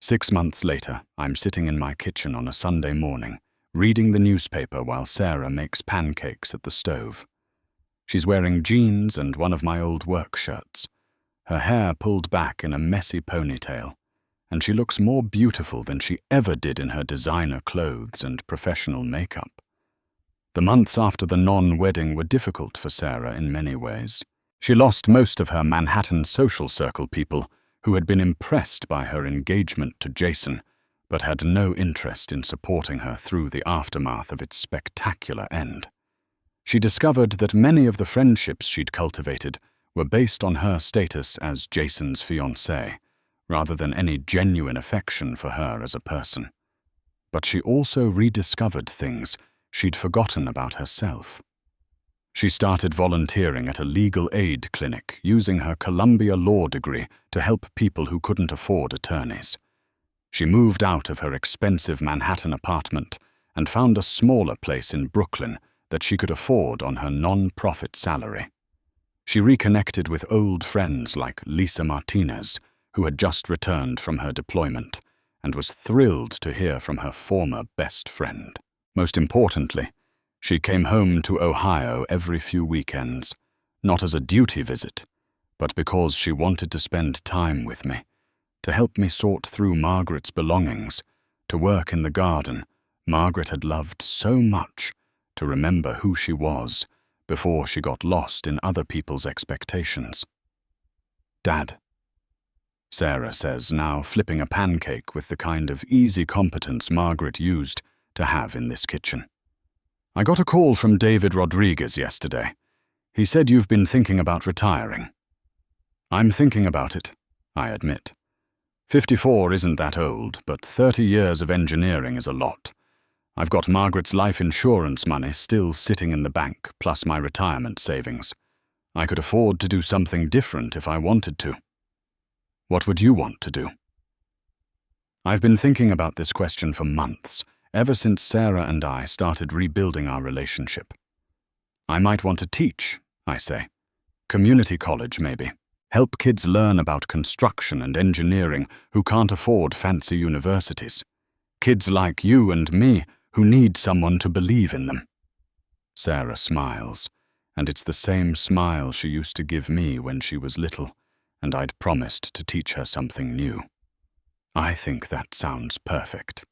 6 months later, I'm sitting in my kitchen on a Sunday morning, reading the newspaper while Sarah makes pancakes at the stove. She's wearing jeans and one of my old work shirts, her hair pulled back in a messy ponytail, and she looks more beautiful than she ever did in her designer clothes and professional makeup. The months after the non-wedding were difficult for Sarah in many ways. She lost most of her Manhattan social circle people who had been impressed by her engagement to Jason, but had no interest in supporting her through the aftermath of its spectacular end. She discovered that many of the friendships she'd cultivated were based on her status as Jason's fiancée, rather than any genuine affection for her as a person. But she also rediscovered things she'd forgotten about herself. She started volunteering at a legal aid clinic using her Columbia law degree to help people who couldn't afford attorneys. She moved out of her expensive Manhattan apartment and found a smaller place in Brooklyn that she could afford on her non-profit salary. She reconnected with old friends like Lisa Martinez, who had just returned from her deployment, and was thrilled to hear from her former best friend. Most importantly, she came home to Ohio every few weekends, not as a duty visit, but because she wanted to spend time with me, to help me sort through Margaret's belongings, to work in the garden Margaret had loved so much, to remember who she was before she got lost in other people's expectations. "Dad," Sarah says, now flipping a pancake with the kind of easy competence Margaret used to have in this kitchen. "I got a call from David Rodriguez yesterday. He said you've been thinking about retiring." "I'm thinking about it," I admit. 54 isn't that old, but 30 years of engineering is a lot. I've got Margaret's life insurance money still sitting in the bank, plus my retirement savings. I could afford to do something different if I wanted to. What would you want to do? I've been thinking about this question for months, ever since Sarah and I started rebuilding our relationship. I might want to teach, I say. Community college, maybe. Help kids learn about construction and engineering who can't afford fancy universities. Kids like you and me who need someone to believe in them. Sarah smiles, and it's the same smile she used to give me when she was little, and I'd promised to teach her something new. I think that sounds perfect.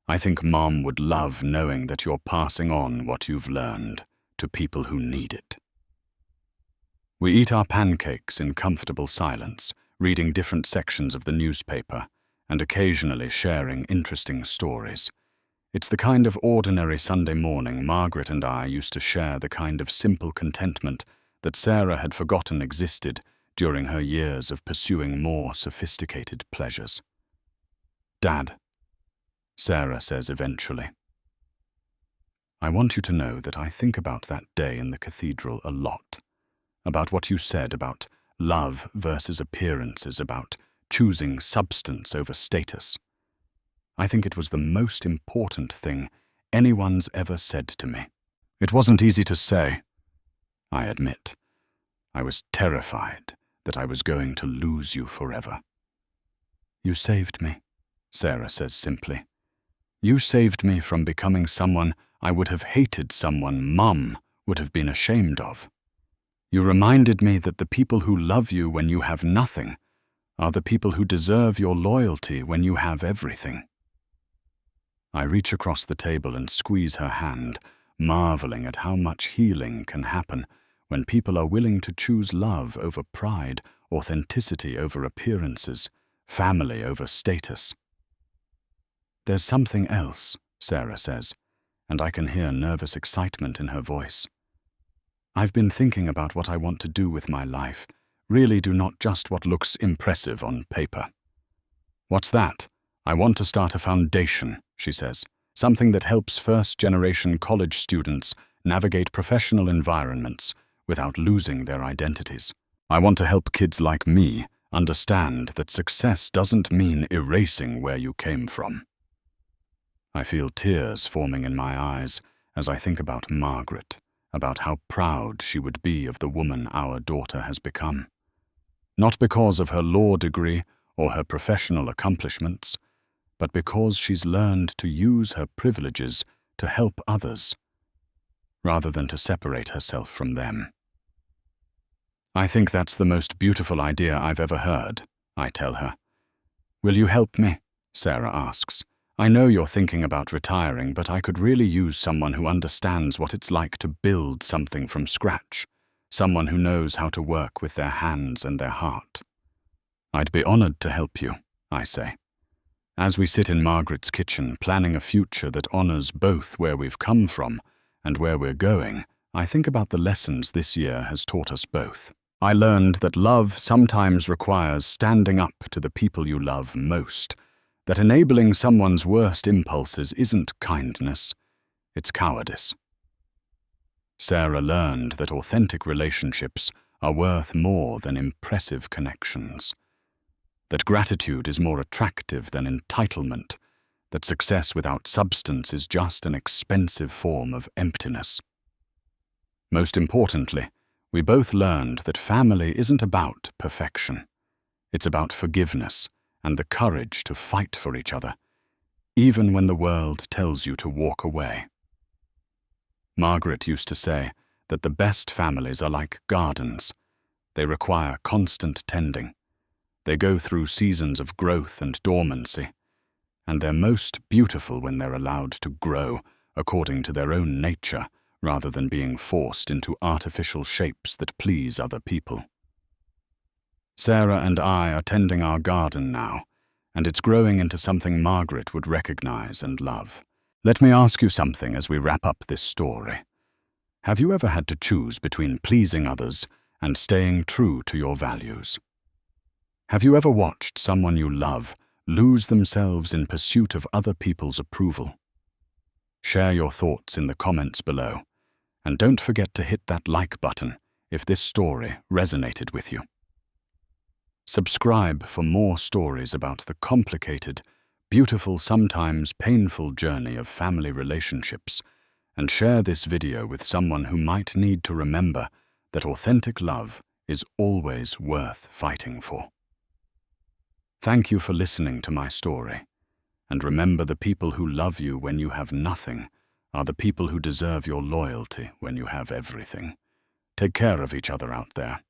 I think Mom would love knowing that you're passing on what you've learned to people who need it. We eat our pancakes in comfortable silence, reading different sections of the newspaper, and occasionally sharing interesting stories. It's the kind of ordinary Sunday morning Margaret and I used to share, the kind of simple contentment that Sarah had forgotten existed during her years of pursuing more sophisticated pleasures. "Dad," Sarah says eventually, "I want you to know that I think about that day in the cathedral a lot, about what you said about love versus appearances, about choosing substance over status. I think it was the most important thing anyone's ever said to me. It wasn't easy to say, I admit. I was terrified that I was going to lose you forever." "You saved me," Sarah says simply. "You saved me from becoming someone I would have hated, someone Mum would have been ashamed of. You reminded me that the people who love you when you have nothing are the people who deserve your loyalty when you have everything." I reach across the table and squeeze her hand, marveling at how much healing can happen when people are willing to choose love over pride, authenticity over appearances, family over status. "There's something else," Sarah says, and I can hear nervous excitement in her voice. "I've been thinking about what I want to do with my life, really do not just what looks impressive on paper." "What's that?" "I want to start a foundation," she says, "something that helps first-generation college students navigate professional environments without losing their identities. I want to help kids like me understand that success doesn't mean erasing where you came from." I feel tears forming in my eyes as I think about Margaret, about how proud she would be of the woman our daughter has become. Not because of her law degree or her professional accomplishments, but because she's learned to use her privileges to help others, rather than to separate herself from them. "I think that's the most beautiful idea I've ever heard," I tell her. "Will you help me?" Sarah asks. "I know you're thinking about retiring, but I could really use someone who understands what it's like to build something from scratch, someone who knows how to work with their hands and their heart." "I'd be honored to help you," I say. As we sit in Margaret's kitchen, planning a future that honors both where we've come from and where we're going, I think about the lessons this year has taught us both. I learned that love sometimes requires standing up to the people you love most, that enabling someone's worst impulses isn't kindness, it's cowardice. Sarah learned that authentic relationships are worth more than impressive connections, that gratitude is more attractive than entitlement, that success without substance is just an expensive form of emptiness. Most importantly, we both learned that family isn't about perfection. It's about forgiveness and the courage to fight for each other, even when the world tells you to walk away. Margaret used to say that the best families are like gardens. They require constant tending. They go through seasons of growth and dormancy, and they're most beautiful when they're allowed to grow according to their own nature rather than being forced into artificial shapes that please other people. Sarah and I are tending our garden now, and it's growing into something Margaret would recognize and love. Let me ask you something as we wrap up this story. Have you ever had to choose between pleasing others and staying true to your values? Have you ever watched someone you love lose themselves in pursuit of other people's approval? Share your thoughts in the comments below, and don't forget to hit that like button if this story resonated with you. Subscribe for more stories about the complicated, beautiful, sometimes painful journey of family relationships, and share this video with someone who might need to remember that authentic love is always worth fighting for. Thank you for listening to my story, and remember, the people who love you when you have nothing are the people who deserve your loyalty when you have everything. Take care of each other out there.